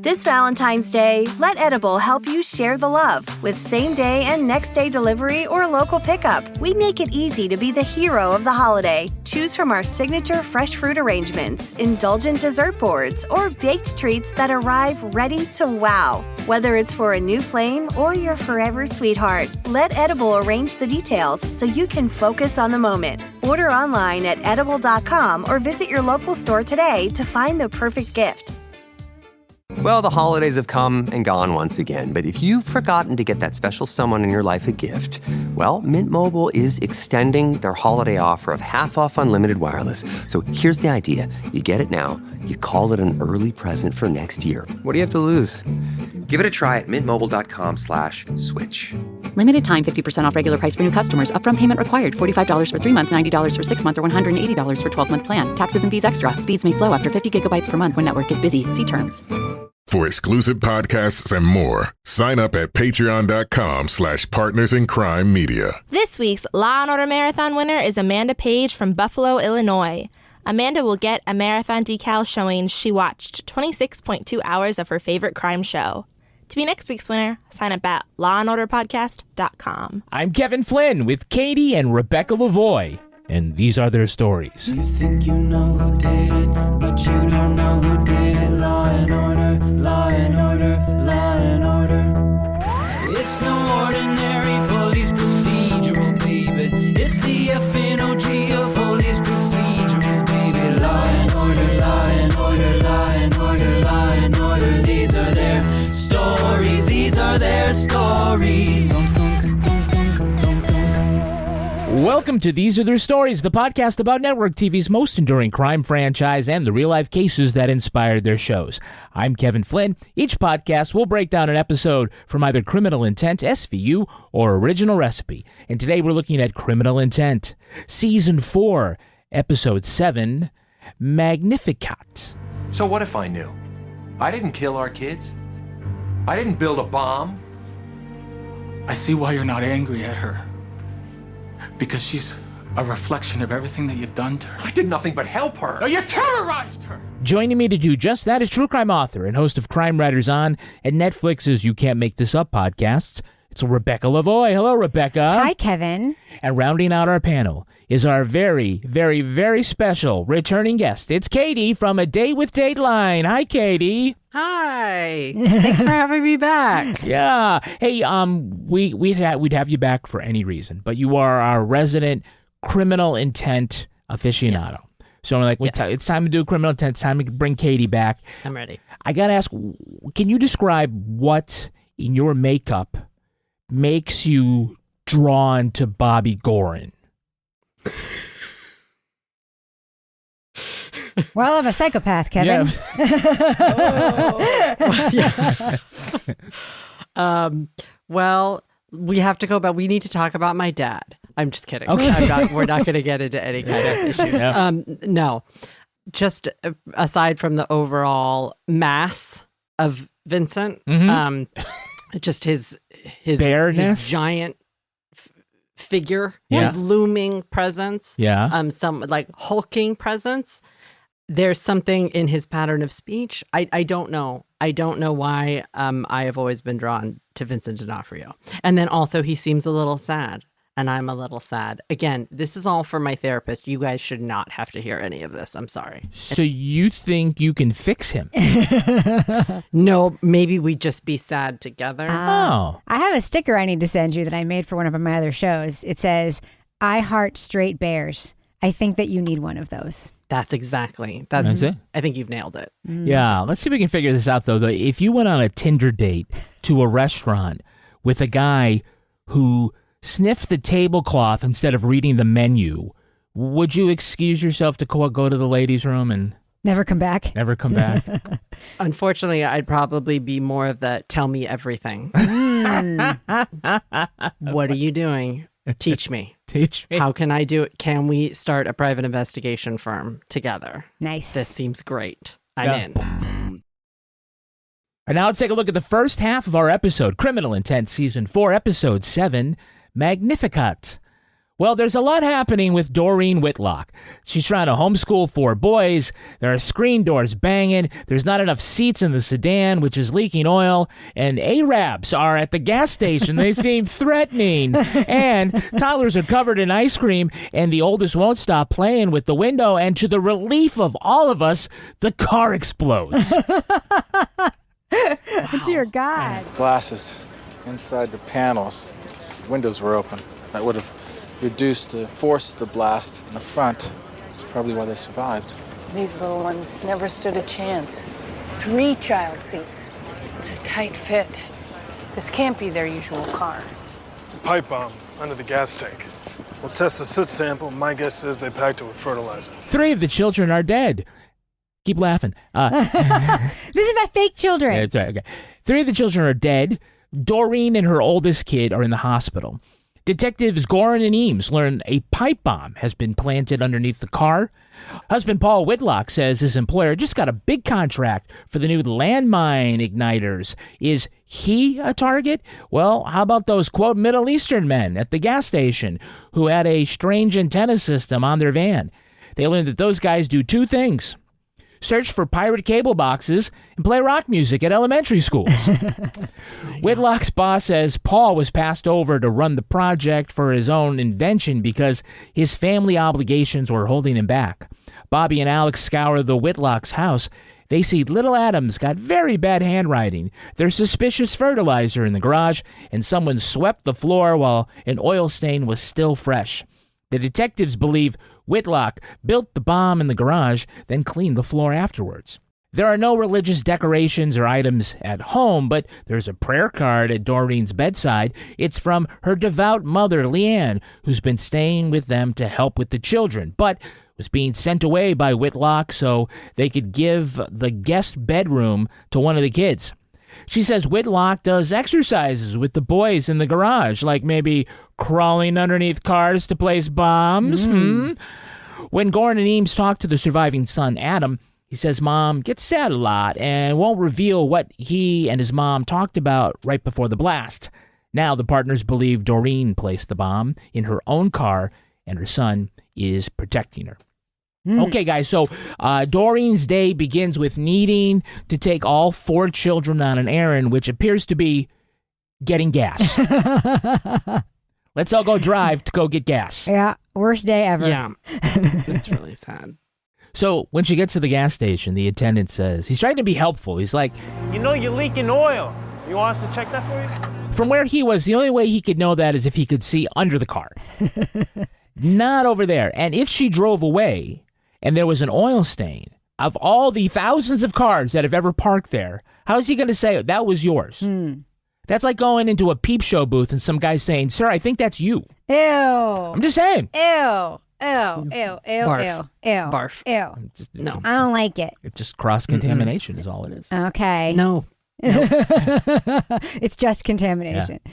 This Valentine's Day, let Edible help you share the love with same-day and next-day delivery or local pickup. We make it easy to be the hero of the holiday. Choose from our signature fresh fruit arrangements, indulgent dessert boards, or baked treats that arrive ready to wow. Whether it's for a new flame or your forever sweetheart, let Edible arrange the details so you can focus on the moment. Order online at edible.com or visit your local store today to find the perfect gift. Well, the holidays have come and gone once again, but if you've forgotten to get that special someone in your life a gift, well, Mint Mobile is extending their holiday offer of half off unlimited wireless. So here's the idea. You get it now, you call it an early present for next year. What do you have to lose? Give it a try at mintmobile.com/switch. Limited time 50% off regular price for new customers. Upfront payment required. $45 for 3 months, $90 for 6 months, or $180 for 12-month plan. Taxes and fees extra. Speeds may slow after 50 gigabytes per month when network is busy. See terms. For exclusive podcasts and more, sign up at patreon.com/partnersincrimemedia. This week's Law & Order Marathon winner is Amanda Page from Buffalo, Illinois. Amanda will get a marathon decal showing she watched 26.2 hours of her favorite crime show. To be next week's winner, sign up at lawandorderpodcast.com. I'm Kevin Flynn with Katie and Rebecca Lavoie, and these are their stories. You think you know who did it, but you don't know who did it. Law and order, law and order, law and order. It's no ordinary police procedural, baby. It's the FNOG of police procedurals, baby. Law and order, law and order, law and order, law and order. These are their stories, these are their stories. Welcome to These Are Their Stories, the podcast about network TV's most enduring crime franchise and the real-life cases that inspired their shows. I'm Kevin Flynn. Each podcast will break down an episode from either Criminal Intent, SVU, or Original Recipe. And today we're looking at Criminal Intent, Season 4, Episode 7, Magnificat. So what if I knew? I didn't kill our kids. I didn't build a bomb. I see why you're not angry at her. Because she's a reflection of everything that you've done to her. I did nothing but help her. No, you terrorized her! Joining me to do just that is true crime author and host of Crime Writers On and Netflix's You Can't Make This Up podcasts. It's Rebecca Lavoie. Hello, Rebecca. Hi, Kevin. And rounding out our panel is our very, very, very special returning guest. It's Katie from A Day with Dateline. Hi, Katie. Hi. Thanks for having me back. Yeah. Hey, we'd have you back for any reason, but you are our resident criminal intent aficionado. Yes. So I'm like, it's time to do criminal intent. It's time to bring Katie back. I'm ready. I got to ask, can you describe what in your makeup makes you drawn to Bobby Goren? Well, I'm a psychopath, Kevin. Yeah. Well, we have to go back. We need to talk about my dad. I'm just kidding. Okay. We're not going to get into any kind of issues. Yeah. No, just aside from the overall mass of Vincent, just his bareness, his giant figure, yeah. his looming presence, yeah, some like hulking presence. There's something in his pattern of speech. I don't know. I don't know why I have always been drawn to Vincent D'Onofrio. And then also he seems a little sad, and I'm a little sad. Again, this is all for my therapist. You guys should not have to hear any of this. I'm sorry. So you think you can fix him? No, maybe we just be sad together. Oh. I have a sticker I need to send you that I made for one of my other shows. It says, "I heart straight bears. I think that you need one of those." That's exactly. That's it? I think you've nailed it. Yeah. Let's see if we can figure this out, though. If you went on a Tinder date to a restaurant with a guy who sniffed the tablecloth instead of reading the menu, would you excuse yourself to go to the ladies' room and never come back? Never come back. Unfortunately, I'd probably be more of the tell me everything. What are you doing? Teach me. Teach me. How can I do it? Can we start a private investigation firm together? Nice. This seems great. I'm in. And now let's take a look at the first half of our episode, Criminal Intent, Season 4, Episode 7, Magnificat. Well, there's a lot happening with Doreen Whitlock. She's trying to homeschool 4 boys. There are screen doors banging. There's not enough seats in the sedan, which is leaking oil. And Arabs are at the gas station. They seem threatening. And toddlers are covered in ice cream, and the oldest won't stop playing with the window. And to the relief of all of us, the car explodes. Dear God. Glasses inside the panels. Windows were open. That would have reduced the force of the blast in the front. That's probably why they survived. These little ones never stood a chance. 3 child seats. It's a tight fit. This can't be their usual car. Pipe bomb under the gas tank. We'll test the soot sample. My guess is they packed it with fertilizer. 3 of the children are dead. Keep laughing. This is my fake children. Yeah, that's right. Okay. 3 of the children are dead. Doreen and her oldest kid are in the hospital. Detectives Goren and Eames learn a pipe bomb has been planted underneath the car. Husband Paul Whitlock says his employer just got a big contract for the new landmine igniters. Is he a target? Well, how about those, quote, Middle Eastern men at the gas station who had a strange antenna system on their van? They learned that those guys do 2 things. Search for pirate cable boxes and play rock music at elementary schools. Whitlock's boss says Paul was passed over to run the project for his own invention because his family obligations were holding him back. Bobby and Alex scour the Whitlock's house. They see little Adam's got very bad handwriting. There's suspicious fertilizer in the garage, and someone swept the floor while an oil stain was still fresh. The detectives believe Whitlock built the bomb in the garage, then cleaned the floor afterwards. There are no religious decorations or items at home, but there's a prayer card at Doreen's bedside. It's from her devout mother, Leanne, who's been staying with them to help with the children, but was being sent away by Whitlock so they could give the guest bedroom to one of the kids. She says Whitlock does exercises with the boys in the garage, like maybe crawling underneath cars to place bombs. When Goren and Eames talk to the surviving son, Adam, he says Mom gets sad a lot and won't reveal what he and his mom talked about right before the blast. Now the partners believe Doreen placed the bomb in her own car and her son is protecting her. Okay, guys, so Doreen's day begins with needing to take all 4 children on an errand, which appears to be getting gas. Let's all go drive to go get gas. Yeah, worst day ever. Yeah, that's really sad. So when she gets to the gas station, the attendant says, he's trying to be helpful. He's like, You know you're leaking oil. You want us to check that for you? From where he was, the only way he could know that is if he could see under the car. Not over there. And if she drove away and there was an oil stain, of all the thousands of cars that have ever parked there, how is he going to say that was yours? That's like going into a peep show booth and some guy saying, Sir, I think that's you. Ew. I'm just saying. Ew. Ew. Ew. Ew. Barf. Ew. Ew. Barf. Ew. No. I don't like it. It's just cross-contamination is all it is. Okay. No. It's just contamination. Yeah.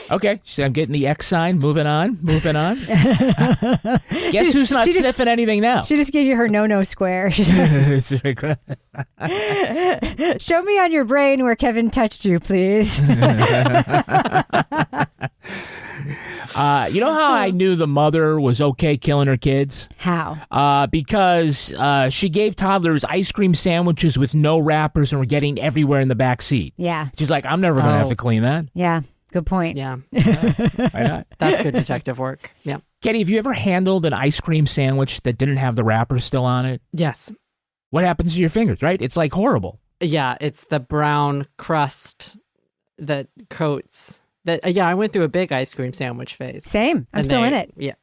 Okay, she said, I'm getting the X sign. Moving on. Guess who's not sniffing anything now? She just gave you her no square. She's like, show me on your brain where Kevin touched you, please. You know how I knew the mother was okay killing her kids? How? Because she gave toddlers ice cream sandwiches with no wrappers and were getting everywhere in the back seat. Yeah. She's like, I'm never going to have to clean that. Yeah. Good point. Yeah. Why not? That's good detective work. Yeah. Katie, have you ever handled an ice cream sandwich that didn't have the wrapper still on it? Yes. What happens to your fingers, right? It's like horrible. Yeah, it's the brown crust that coats. I went through a big ice cream sandwich phase. Same. I'm still in it. Yeah.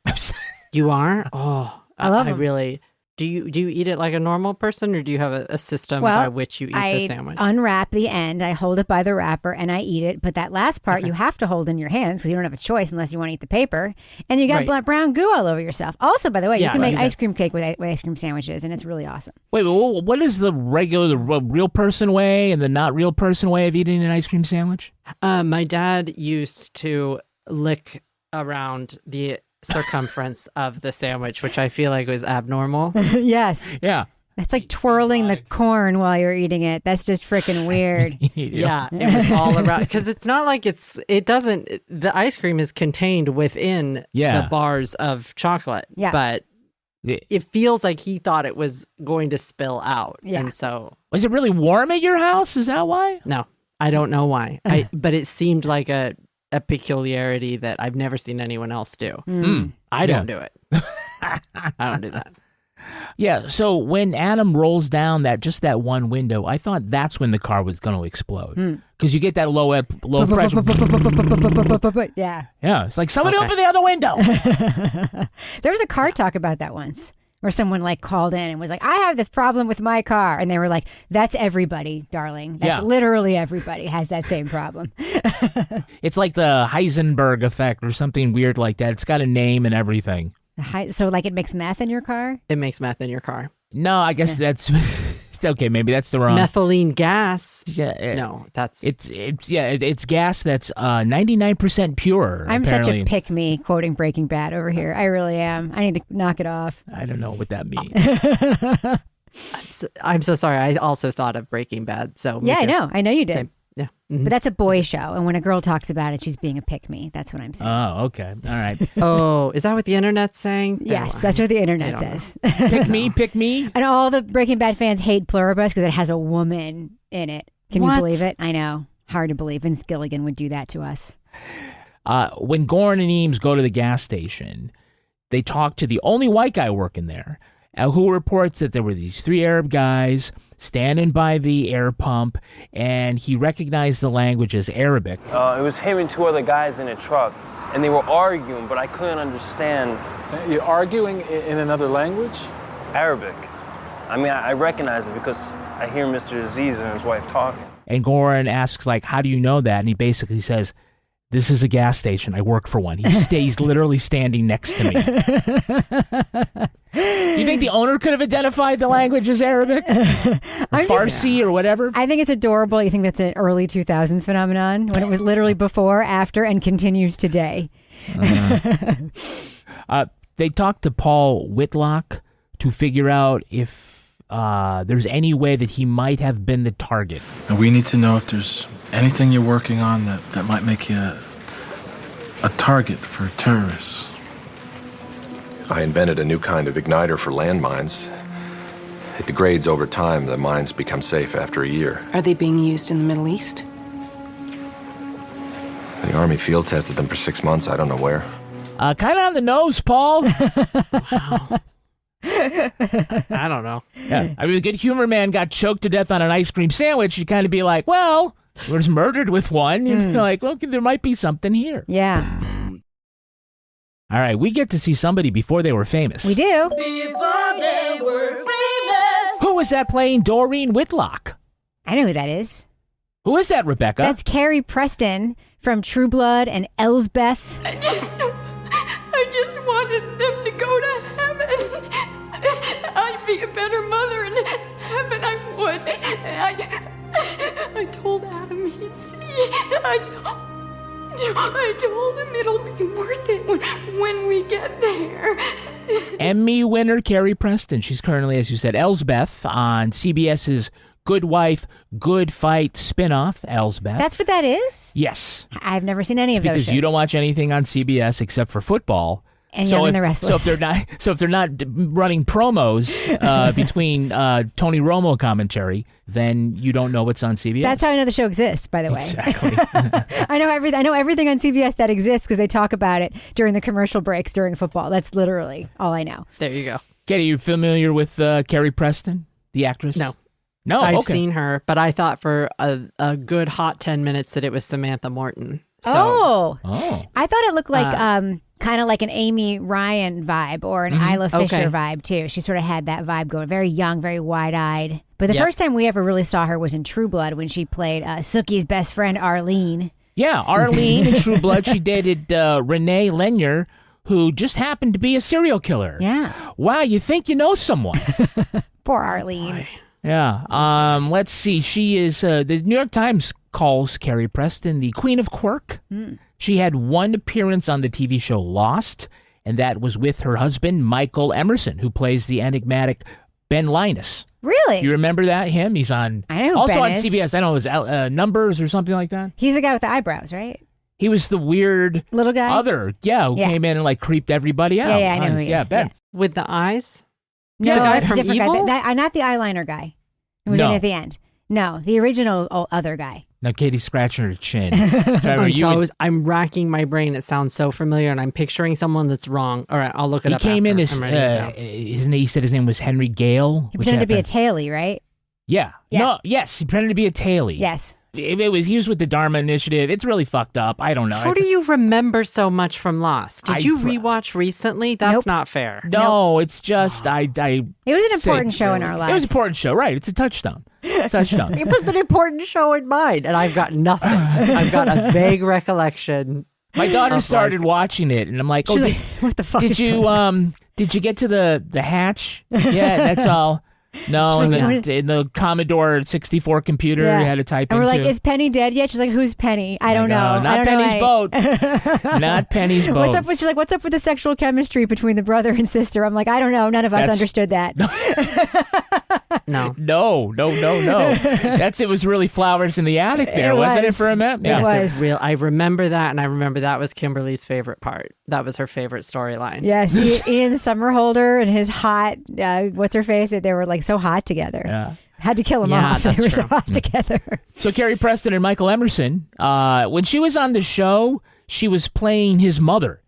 You are? Oh, I love them. really. Do you eat it like a normal person, or do you have a system by which you eat the sandwich? I unwrap the end, I hold it by the wrapper, and I eat it. But that last part you have to hold in your hands because you don't have a choice unless you want to eat the paper. And you got brown goo all over yourself. Also, by the way, you can make ice cream cake with ice cream sandwiches, and it's really awesome. Wait, what is the real person way and the not real person way of eating an ice cream sandwich? My dad used to lick around the circumference of the sandwich, which I feel like was abnormal. Yes. Yeah. That's like twirling the corn while you're eating it. That's just freaking weird. Yeah, it was all around. Because it's not like the ice cream is contained within the bars of chocolate. Yeah. But it feels like he thought it was going to spill out. Yeah. And so. Was it really warm at your house? Is that why? No, I don't know why. But it seemed like a peculiarity that I've never seen anyone else do. I don't do it. I don't do that. Yeah, so when Adam rolls down that one window, I thought that's when the car was going to explode. Because you get that low pressure. Yeah. Yeah, it's like, somebody open the other window. There was a car talk about that once, where someone like called in and was like, I have this problem with my car. And they were like, that's everybody, darling. That's literally everybody has that same problem. It's like the Heisenberg effect or something weird like that. It's got a name and everything. So like it makes meth in your car? It makes meth in your car. No, I guess that's okay. Maybe that's the wrong methylene gas. Yeah, no, that's it's gas that's 99% pure. I'm apparently. such a pick me quoting Breaking Bad over here. I really am. I need to knock it off. I don't know what that means. I'm so sorry. I also thought of Breaking Bad. So yeah, I know you did. Same. Yeah. Mm-hmm. But that's a boy show, and when a girl talks about it, she's being a pick-me. That's what I'm saying. Oh, okay. All right. Oh, is that what the internet's saying? Yes, that's what the internet says. Pick me. And all the Breaking Bad fans hate Pluribus because it has a woman in it. Can you believe it? I know. Hard to believe. Vince Gilligan would do that to us. When Goren and Eames go to the gas station, they talk to the only white guy working there, who reports that there were these 3 Arab guys standing by the air pump, and he recognized the language as Arabic. It was him and 2 other guys in a truck, and they were arguing, but I couldn't understand. You're arguing in another language? Arabic. I mean, I recognize it because I hear Mr. Aziz and his wife talking. And Goren asks, like, how do you know that? And he basically says, this is a gas station. I work for one. He stays literally standing next to me. You think the owner could have identified the language as Arabic? Farsi or whatever? I think it's adorable. You think that's an early 2000s phenomenon when it was literally before, after, and continues today. They talked to Paul Whitlock to figure out if there's any way that he might have been the target. And we need to know if there's anything you're working on that might make you a target for terrorists. I invented a new kind of igniter for landmines. It degrades over time. The mines become safe after a year. Are they being used in the Middle East? The Army field tested them for 6 months. I don't know where. Kind of on the nose, Paul. Wow. I don't know. Yeah. I mean, the good humor man got choked to death on an ice cream sandwich. You'd kind of be like, well, was murdered with one. You're like, well, there might be something here. Yeah. All right, we get to see somebody before they were famous. We do. Before they were famous. Who was that playing Doreen Whitlock? I know who that is. Who is that, Rebecca? That's Carrie Preston from True Blood and Elsbeth. I just wanted them to go to heaven. I'd be a better mother in heaven. I would. I told Adam he'd see. I told him it'll be worth it when we get there. Emmy winner Carrie Preston. She's currently, as you said, Elsbeth on CBS's Good Wife, Good Fight spinoff, Elsbeth. That's what that is? Yes. I've never seen any of those because shows. you don't watch anything on CBS except for football. And Young and the Restless. So if they're not running promos between Tony Romo commentary, then you don't know what's on CBS. That's how I know the show exists, by the way. Exactly. I know everything on CBS that exists because they talk about it during the commercial breaks during football. That's literally all I know. There you go. Katie, you familiar with Carrie Preston, the actress? No. No, I've seen her, but I thought for a good hot 10 minutes that it was Samantha Morton. So, I thought it looked like kind of like an Amy Ryan vibe or an Isla Fisher vibe too. She sort of had that vibe going. Very young, very wide-eyed. But the first time we ever really saw her was in True Blood when she played Sookie's best friend Arlene. Yeah, Arlene in True Blood. She dated Renee Lenier, who just happened to be a serial killer. Yeah. Wow, you think you know someone. Poor Arlene. Yeah. Let's see. She is, the New York Times calls Carrie Preston the Queen of Quirk. She had one appearance on the TV show Lost, and that was with her husband, Michael Emerson, who plays the enigmatic Ben Linus. Really? You remember that? Him? He's on. I know. Also Ben on is. CBS. I know it was Numbers or something like that. He's the guy with the eyebrows, right? He was the weird little guy. Who came in and like creeped everybody out. Yeah, I know who he is. Ben. Yeah. With the eyes? No, the guy that's a from different Evil? guy. Not the eyeliner guy. Who was in at the end. No, the original other guy. Now Katie's scratching her chin. I'm racking my brain. It sounds so familiar, and I'm picturing someone that's wrong. All right, I'll look it up. He came in after. as he said his name was Henry Gale. He pretended to be a tailie, right? Yeah. No. Yes, he pretended to be a tailie. Yes. He was with the Dharma Initiative. It's really fucked up. I don't know. How do you remember so much from Lost? Did you rewatch recently? That's not fair. No, it's just I. It was an important show in our lives. It was an important show, right? It's a touchdown. It's a touchdown. It was an important show in mine, and I've got nothing. I've got a vague recollection. My daughter started watching it, and I'm like, she's like, what the fuck? Did you get to the hatch? Yeah, that's all. No, and the Commodore 64 computer you had to type into. And we're like, is Penny dead yet? She's like, who's Penny? I don't know. Not Penny's boat. Not Penny's boat. What's up with, she's like, what's up with the sexual chemistry between the brother and sister? I'm like, I don't know. None of us understood that. No. It was really flowers in the attic there, wasn't it, for a minute? Yeah. It was. I remember that, and I remember that was Kimberly's favorite part. That was her favorite storyline. Yes, Ian Somerhalder and his hot, what's her face? They were like so hot together. Yeah. Had to kill them off. They were so hot together. So Carrie Preston and Michael Emerson, when she was on the show, she was playing his mother,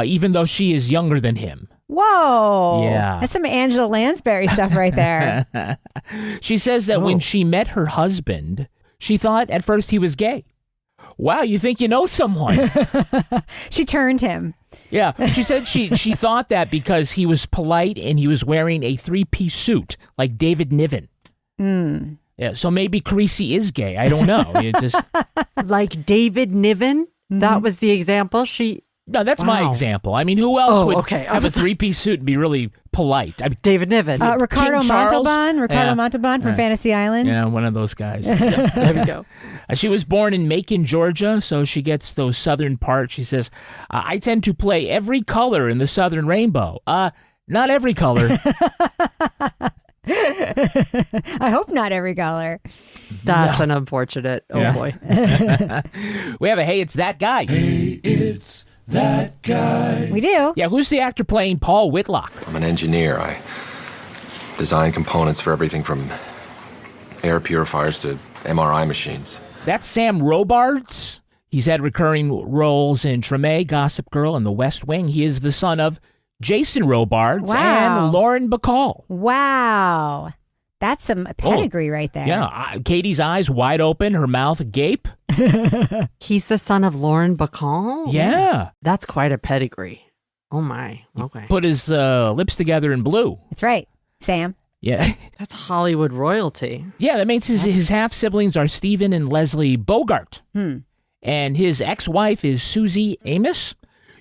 even though she is younger than him. Whoa. Yeah. That's some Angela Lansbury stuff right there. She says that when she met her husband, she thought at first he was gay. Wow, you think you know someone. She turned him. Yeah, she said she thought that because he was polite and he was wearing a 3-piece suit like David Niven. Mm. Yeah, so maybe Creasy is gay. I don't know. It just like David Niven? Mm-hmm. That was the example? No, that's my example. I mean, who else would have a 3-piece suit and be really polite? David Niven. Ricardo Montalban from Fantasy Island. Yeah, one of those guys. There we go. She was born in Macon, Georgia, so she gets those southern parts. She says, I tend to play every color in the southern rainbow. Not every color. I hope not every color. That's an unfortunate. Oh, boy. We have a Hey, It's That Guy. Hey, it's that guy. We do. Yeah, who's the actor playing Paul Whitlock? I'm an engineer. I design components for everything from air purifiers to MRI machines. That's Sam Robards. He's had recurring roles in Treme, Gossip Girl, and The West Wing. He is the son of Jason Robards and Lauren Bacall. Wow. That's some pedigree right there. Yeah. Katie's eyes wide open, her mouth agape. He's the son of Lauren Bacall? Yeah. That's quite a pedigree. Oh, my. Okay. Put his lips together in blue. That's right. Sam. Yeah. That's Hollywood royalty. Yeah, that means his half-siblings are Stephen and Leslie Bogart. And his ex-wife is Susie Amos.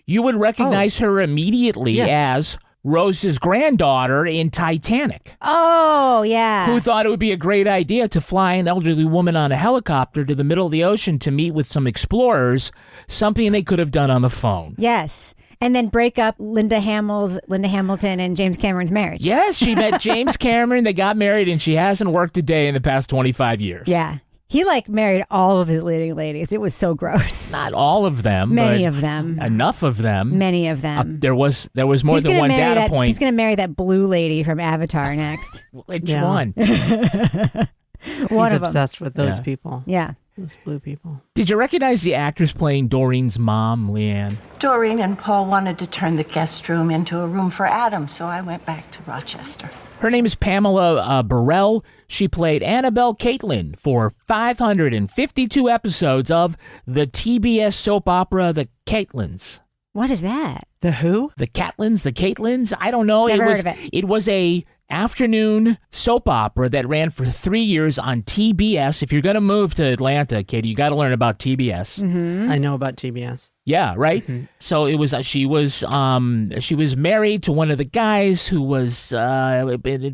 You would recognize her immediately as Rose's granddaughter in Titanic. Oh, yeah. Who thought it would be a great idea to fly an elderly woman on a helicopter to the middle of the ocean to meet with some explorers, something they could have done on the phone. Yes. And then break up Linda Hamilton and James Cameron's marriage. Yes, she met James Cameron, they got married, and she hasn't worked a day in the past 25 years. Yeah. He married all of his leading ladies. It was so gross. Not all of them. Many of them. Enough of them. Many of them. There was more than one data point. He's going to marry that blue lady from Avatar next. Which one? He's obsessed with those people. Yeah. Those blue people. Did you recognize the actress playing Doreen's mom, Leanne? Doreen and Paul wanted to turn the guest room into a room for Adam, so I went back to Rochester. Her name is Pamela Burrell. She played Annabelle Caitlin for 552 episodes of the TBS soap opera The Caitlins. What is that? The who? The Caitlins, the Caitlins. I don't know. Never heard of it. It was a afternoon soap opera that ran for 3 years on TBS. If you're going to move to Atlanta, Katie, you got to learn about TBS. Mm-hmm. I know about TBS. Yeah, right. Mm-hmm. So it was. She was married to one of the guys who was at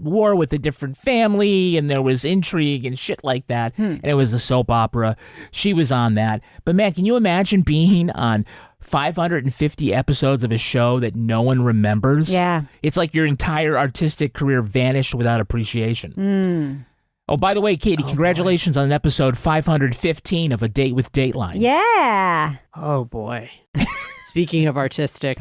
war with a different family, and there was intrigue and shit like that. And it was a soap opera. She was on that. But man, can you imagine being on 550 episodes of a show that no one remembers. Yeah. It's like your entire artistic career vanished without appreciation. Oh, by the way, Katie, congratulations on episode 515 of A Date with Dateline. Yeah. Oh, boy. Speaking of artistic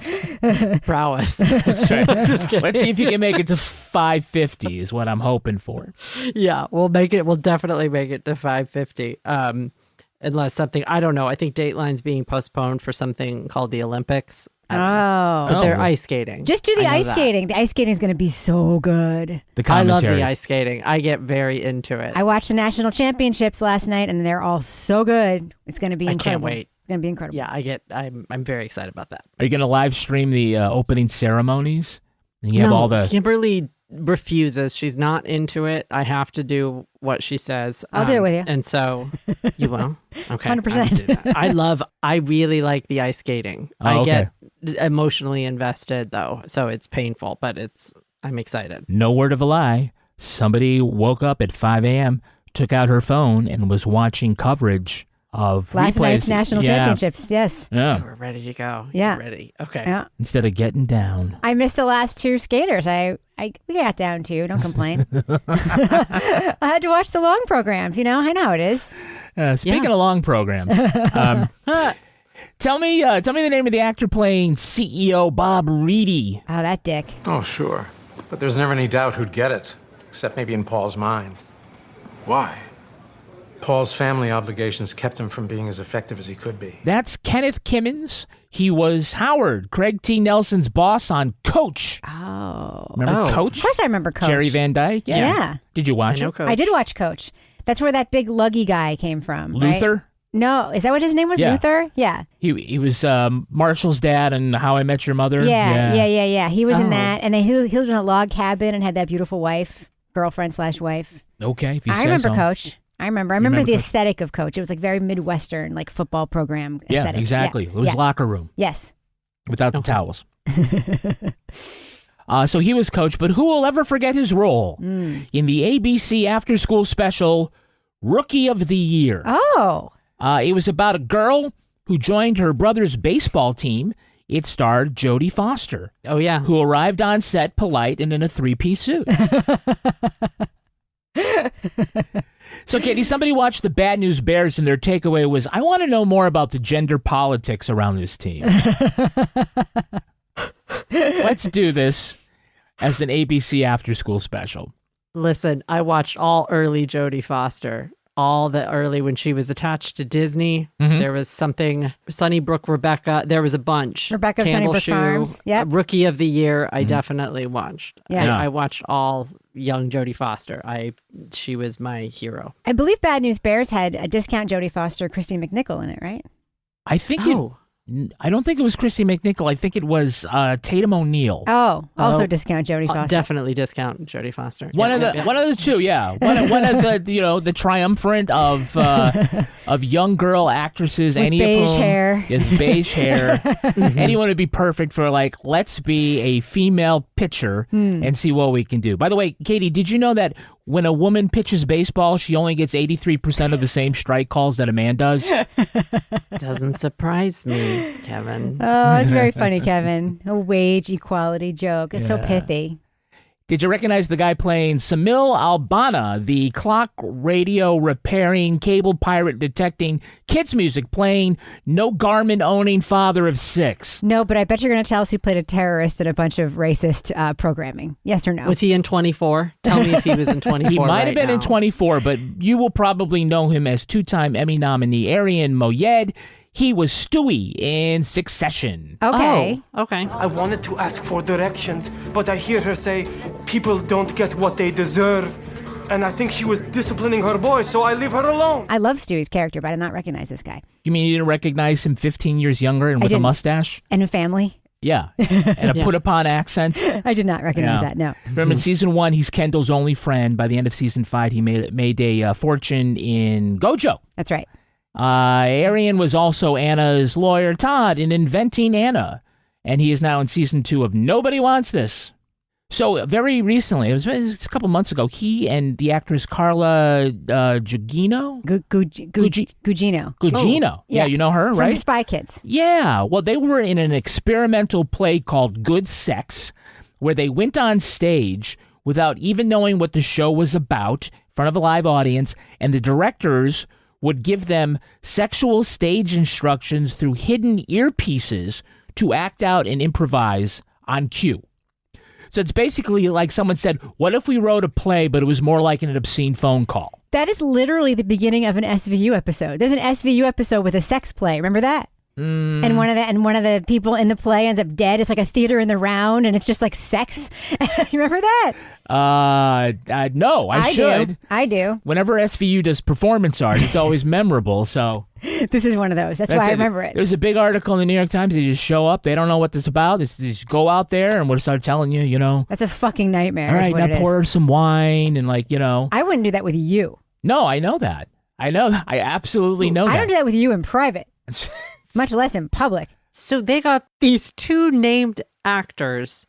prowess. That's right. Let's see if you can make it to 550 is what I'm hoping for. Yeah, we'll definitely make it to 550. Unless something, I don't know. I think Dateline's being postponed for something called the Olympics. But they're ice skating. Just do the ice skating. The ice skating is going to be so good. I love the ice skating. I get very into it. I watched the national championships last night, and they're all so good. It's going to be incredible. I can't wait. It's going to be incredible. Yeah, I'm very excited about that. Are you going to live stream the opening ceremonies? And you have all the Kimberly refuses. She's not into it. I have to what she says. I'll do it with you. And so you will. Okay. 100%. I really like the ice skating. I get emotionally invested though, so it's painful, but I'm excited. No word of a lie. Somebody woke up at 5 a.m., took out her phone, and was watching coverage of last replays. Night's national championships. Yes. Yeah. We're ready to go. Yeah. You're ready. Okay. Yeah. Instead of getting down. I missed the last two skaters. We got down too. Don't complain. I had to watch the long programs. I know it is. Speaking of long programs, tell me the name of the actor playing CEO Bob Reedy. Oh, that dick. Oh, sure. But there's never any doubt who'd get it, except maybe in Paul's mind. Why? Paul's family obligations kept him from being as effective as he could be. That's Kenneth Kimmins. He was Howard, Craig T. Nelson's boss on Coach. Oh. Remember Coach? Of course I remember Coach. Jerry Van Dyke? Yeah. Did you watch it? I did watch Coach. That's where that big luggy guy came from. Luther? Right? No. Is that what his name was? Yeah. Luther? Yeah. He was Marshall's dad in How I Met Your Mother. Yeah. He was in that. And he lived in a log cabin and had that beautiful girlfriend/wife. Okay, if you I say remember so. Coach. I remember the aesthetic of Coach. It was like very Midwestern, like football program aesthetic. Yeah, exactly. It was locker room. Yes. Without the towels. So he was Coach, but who will ever forget his role in the ABC After School Special, Rookie of the Year? Oh. It was about a girl who joined her brother's baseball team. It starred Jodie Foster. Oh, yeah. Who arrived on set polite and in a three-piece suit. So, Katie, somebody watched the Bad News Bears and their takeaway was, I want to know more about the gender politics around this team. Let's do this as an ABC After School Special. Listen, I watched all early Jodie Foster. All the early when she was attached to Disney. Mm-hmm. There was something, Sunnybrook Rebecca. There was a bunch. Rebecca of Campbell Sunnybrook Shoe, Farms. Yep. Rookie of the Year. I definitely watched. Yeah. I watched all young Jodie Foster. She was my hero. I believe Bad News Bears had a discount Jodie Foster, Christy McNichol in it, right? I think I don't think it was Christy McNichol. I think it was Tatum O'Neal. Oh, also discount Jodie Foster. Definitely discount Jodie Foster. One of the two, yeah. One of the the triumvirate of young girl actresses. With any beige of whom, hair. With beige hair. Anyone would be perfect for let's be a female pitcher and see what we can do. By the way, Katie, did you know that when a woman pitches baseball, she only gets 83% of the same strike calls that a man does? Doesn't surprise me, Kevin. Oh, it's very funny, Kevin. A wage equality joke. It's so pithy. Did you recognize the guy playing Samil Albana, the clock radio repairing, cable pirate detecting, kids music playing, no Garmin owning father of 6? No, but I bet you're going to tell us he played a terrorist in a bunch of racist programming. Yes or no? Was he in 24? Tell me if he was in 24. He might have been in 24, but you will probably know him as two-time Emmy nominee Arian Moayed. He was Stewie in Succession. Okay. Oh, okay. I wanted to ask for directions, but I hear her say, people don't get what they deserve. And I think she was disciplining her boy, so I leave her alone. I love Stewie's character, but I did not recognize this guy. You mean you didn't recognize him 15 years younger and with a mustache? And a family? Yeah. And a put-upon accent? I did not recognize that, no. Remember, in season 1, he's Kendall's only friend. By the end of season 5, he made a fortune in Gojo. That's right. Arian was also Anna's lawyer, Todd, in Inventing Anna. And he is now in season 2 of Nobody Wants This. So very recently, it was a couple months ago, he and the actress Carla Gugino? Gugino. Oh, yeah, you know her, right? From Spy Kids. Yeah, well, they were in an experimental play called Good Sex, where they went on stage without even knowing what the show was about, in front of a live audience, and the directors would give them sexual stage instructions through hidden earpieces to act out and improvise on cue. So it's basically like someone said, what if we wrote a play, but it was more like an obscene phone call? That is literally the beginning of an SVU episode. There's an SVU episode with a sex play. Remember that? And one of the people in the play ends up dead. It's like a theater in the round, and it's just like sex. You remember that? No, I should. I do. Whenever SVU does performance art, it's always memorable. So this is one of those. That's why I remember it. There's a big article in the New York Times. They just show up. They don't know what this is about. They just go out there and we'll start telling you, you know. That's a fucking nightmare. All right, now pour her some wine and like, you know. I wouldn't do that with you. No, I know that. I absolutely know that. I don't do that with you in private. Much less in public. So they got these two named actors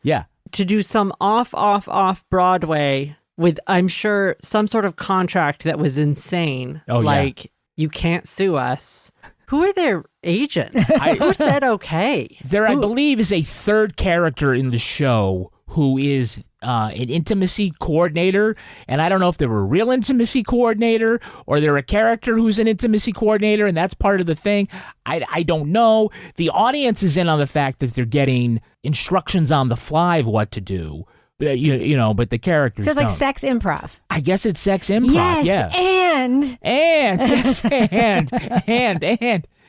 to do some off Broadway with, I'm sure, some sort of contract that was insane. Oh, like, you can't sue us. Who are their agents? Who said okay? There, I believe, is a third character in the show who is an intimacy coordinator, and I don't know if they're a real intimacy coordinator or they're a character who's an intimacy coordinator, and that's part of the thing. I don't know. The audience is in on the fact that they're getting instructions on the fly of what to do. You know, but the characters So it's like don't. sex improv. I guess it's sex improv. Yes, yeah. and yes, and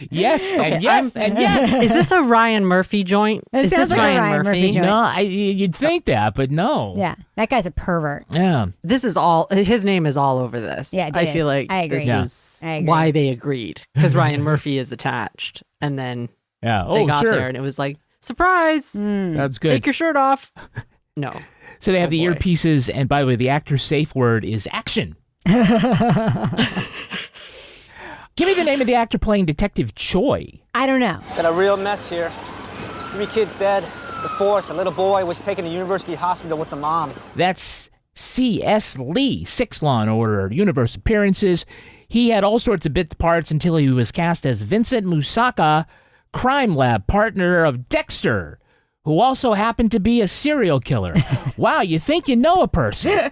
yes, Okay, and yes, and yes. Is this a Ryan Murphy joint? It sounds like a Ryan Murphy joint. No, you'd think that, but no. Yeah, that guy's a pervert. Yeah. This is all, his name is all over this. Yeah, I feel like I agree. this is why they agreed. Because Ryan Murphy is attached. And then they got there and it was like, surprise. That's good. Take your shirt off. No. So they have the earpieces, and by the way, the actor's safe word is action. Give me the name of the actor playing Detective Choi. I don't know. Got a real mess here. 3 kids dead. The 4th, a little boy, was taken to University Hospital with the mom. That's C.S. Lee, 6 Law & Order Universe appearances. He had all sorts of bits parts until he was cast as Vincent Lusaka, crime lab partner of Dexter, who also happened to be a serial killer. Wow, you think you know a person.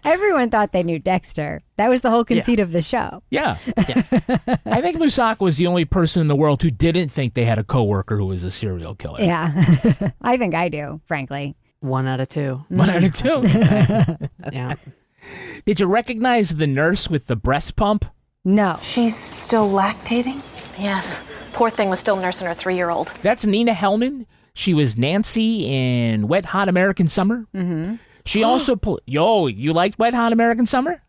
Everyone thought they knew Dexter. That was the whole conceit of the show. Yeah. I think Lusaka was the only person in the world who didn't think they had a coworker who was a serial killer. Yeah. I think I do, frankly. 1 out of 2. 1 out of 2. Yeah. Did you recognize the nurse with the breast pump? No. She's still lactating? Yes. Poor thing was still nursing her 3-year-old. That's Nina Hellman. She was Nancy in Wet Hot American Summer. Mm-hmm. She also... you liked Wet Hot American Summer?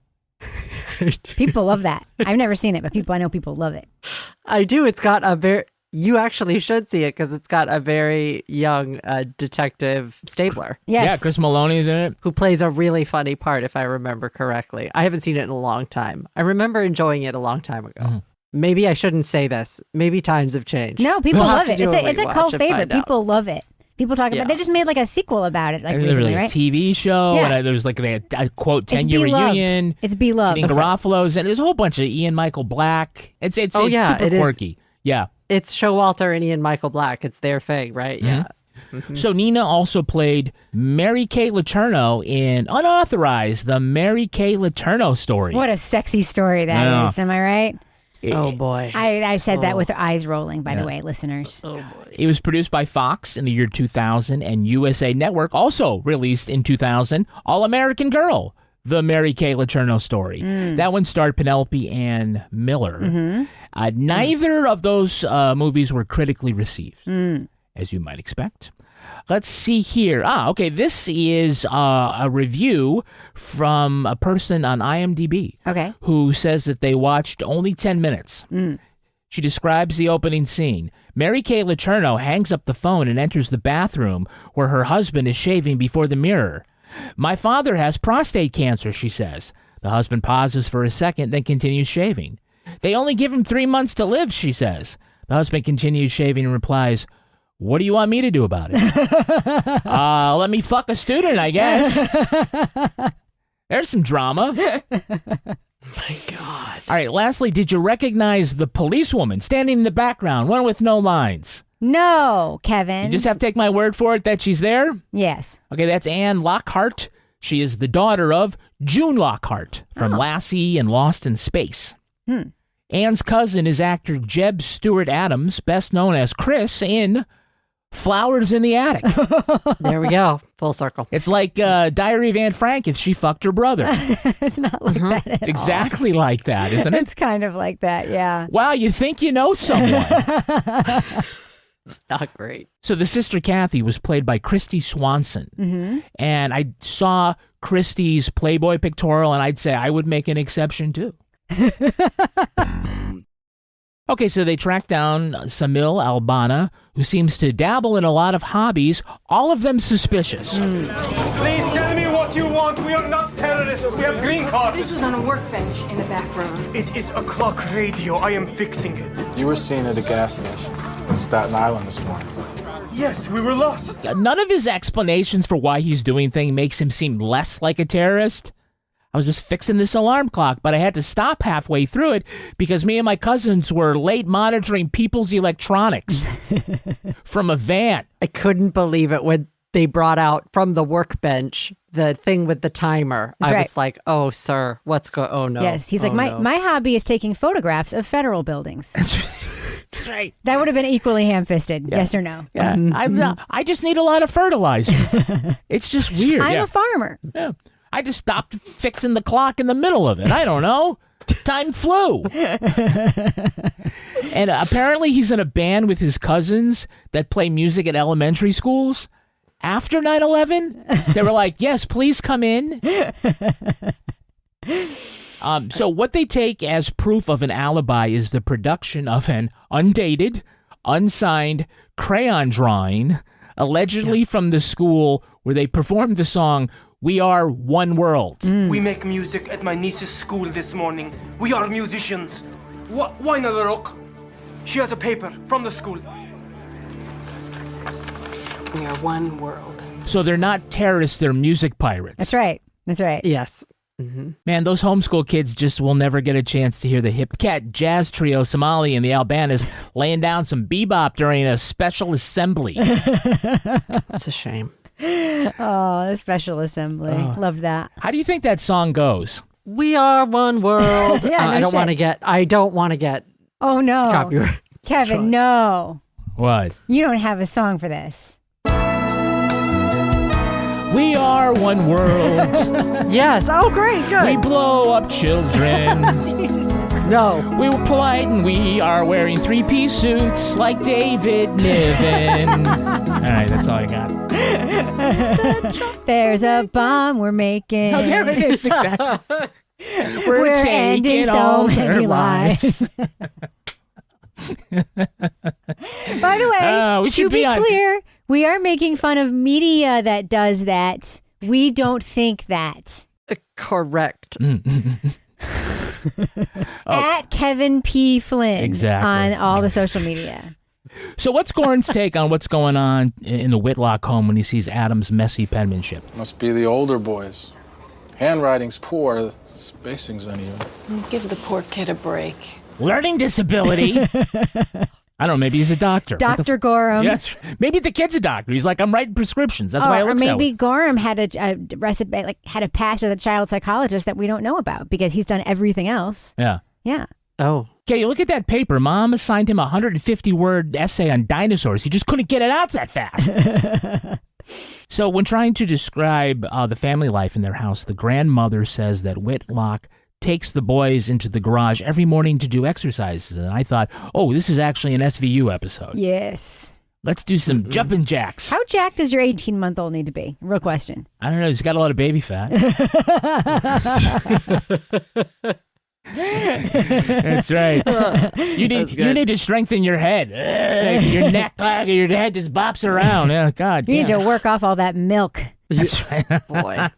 People love that. I've never seen it, but I know people love it. I do. It's got a very... You actually should see it because it's got a very young Detective Stabler. Yes. Yeah, Chris Maloney's in it. Who plays a really funny part, if I remember correctly. I haven't seen it in a long time. I remember enjoying it a long time ago. Mm-hmm. Maybe I shouldn't say this. Maybe times have changed. No, people love it. It's a cult favorite. People love it. People talk about it. They just made like a sequel about it recently, right? A TV show, and there was like a quote 10-year reunion. It's beloved. Janine Garofalo's, and there's a whole bunch of Ian Michael Black. It's super quirky. Yeah. It's Showalter and Ian Michael Black. It's their thing, right? Mm-hmm. Yeah. Mm-hmm. So Nina also played Mary Kay Letourneau in Unauthorized, the Mary Kay Letourneau story. What a sexy story that is. Am I right? Oh, boy. I said that with eyes rolling, by the way, listeners. Oh, boy. It was produced by Fox in the year 2000, and USA Network also released in 2000, All-American Girl, the Mary Kay Letourneau story. That one starred Penelope Ann Miller. Mm-hmm. Neither of those movies were critically received, as you might expect. Let's see here. Okay. This is a review from a person on IMDb. Okay. Who says that they watched only 10 minutes. She describes the opening scene. Mary Kay Letourneau hangs up the phone and enters the bathroom where her husband is shaving before the mirror. My father has prostate cancer, she says. The husband pauses for a second, then continues shaving. They only give him 3 months to live, she says. The husband continues shaving and replies, What do you want me to do about it? Let me fuck a student, I guess. There's some drama. My God. All right, lastly, did you recognize the policewoman standing in the background, one with no lines? No, Kevin. You just have to take my word for it that she's there? Yes. Okay, that's Anne Lockhart. She is the daughter of June Lockhart from Lassie and Lost in Space. Anne's cousin is actor Jeb Stewart Adams, best known as Chris in Flowers in the Attic. There we go. Full circle. It's like Diary of Anne Frank if she fucked her brother. It's not like that at It's exactly like that, isn't it? It's kind of like that, yeah. Wow, you think you know someone. It's not great. So the sister Kathy was played by Christy Swanson. And I saw Christy's Playboy pictorial, and I'd say I would make an exception too. Okay, so they track down Samil Albana, who seems to dabble in a lot of hobbies, all of them suspicious. Please tell me what you want. We are not terrorists. We have green cards. This was on a workbench in the back room. It is a clock radio. I am fixing it. You were seen at a gas station in Staten Island this morning. Yes, we were lost. None of his explanations for why he's doing things makes him seem less like a terrorist. I was just fixing this alarm clock, but I had to stop halfway through it because me and my cousins were late monitoring people's electronics from a van. I couldn't believe it when they brought out from the workbench the thing with the timer. That's I right. was like, oh, sir, what's going on? Oh, no. Yes, he's like, my hobby is taking photographs of federal buildings. That's right. That would have been equally ham-fisted, yes or no? Yeah, I just need a lot of fertilizer. It's just weird. I'm a farmer. Yeah. I just stopped fixing the clock in the middle of it. I don't know. Time flew. And apparently he's in a band with his cousins that play music at elementary schools. After 9/11, they were like, yes, please come in. So what they take as proof of an alibi is the production of an undated, unsigned crayon drawing, allegedly from the school where they performed the song We Are One World. We make music at my niece's school this morning. We are musicians. Why not rock? She has a paper from the school. We are one world. So they're not terrorists, they're music pirates. That's right. That's right. Yes. Man, those homeschool kids just will never get a chance to hear the Hip Cat Jazz Trio Somali and the Albanas laying down some bebop during a special assembly. That's a shame. Oh, the special assembly. Loved that. How do you think that song goes? We are one world. Yeah, no I don't shit. want to get Oh, no. copyright. Kevin, no. What? You don't have a song for this. We are one world. Yes. Oh, great. Good. We blow up children. No. We were polite and we are wearing three-piece suits like David Niven. All right, that's all I got. There's a bomb we're making. Oh, there it is, exactly. We're ending taking so all their many lives. By the way, we to should be be on- clear, we are making fun of media that does that. We don't think that. Correct. At Kevin P. Flynn Exactly. on all the social media. So what's Goren's take on what's going on in the Whitlock home when he sees Adam's messy penmanship? Must be the older boys. Handwriting's poor, spacing's uneven. Give the poor kid a break. Learning disability. I don't know, maybe he's a doctor. Dr. Gorham. Yes, maybe the kid's a doctor. He's like, I'm writing prescriptions. That's why I or look so. maybe Gorham had a recipe, like had a patch as a child psychologist that we don't know about because he's done everything else. Yeah. Yeah. Oh. Okay, you look at that paper. Mom assigned him a 150-word essay on dinosaurs. He just couldn't get it out that fast. So when trying to describe the family life in their house, the grandmother says that Whitlock takes the boys into the garage every morning to do exercises. And I thought, oh, this is actually an SVU episode. Yes. Let's do some jumping jacks. How jacked does your 18-month-old need to be? Real question. I don't know. He's got a lot of baby fat. That's right. You need to strengthen your head. Your neck, your head just bops around. Oh, God You need damn. to work off all that milk. That's right. Boy.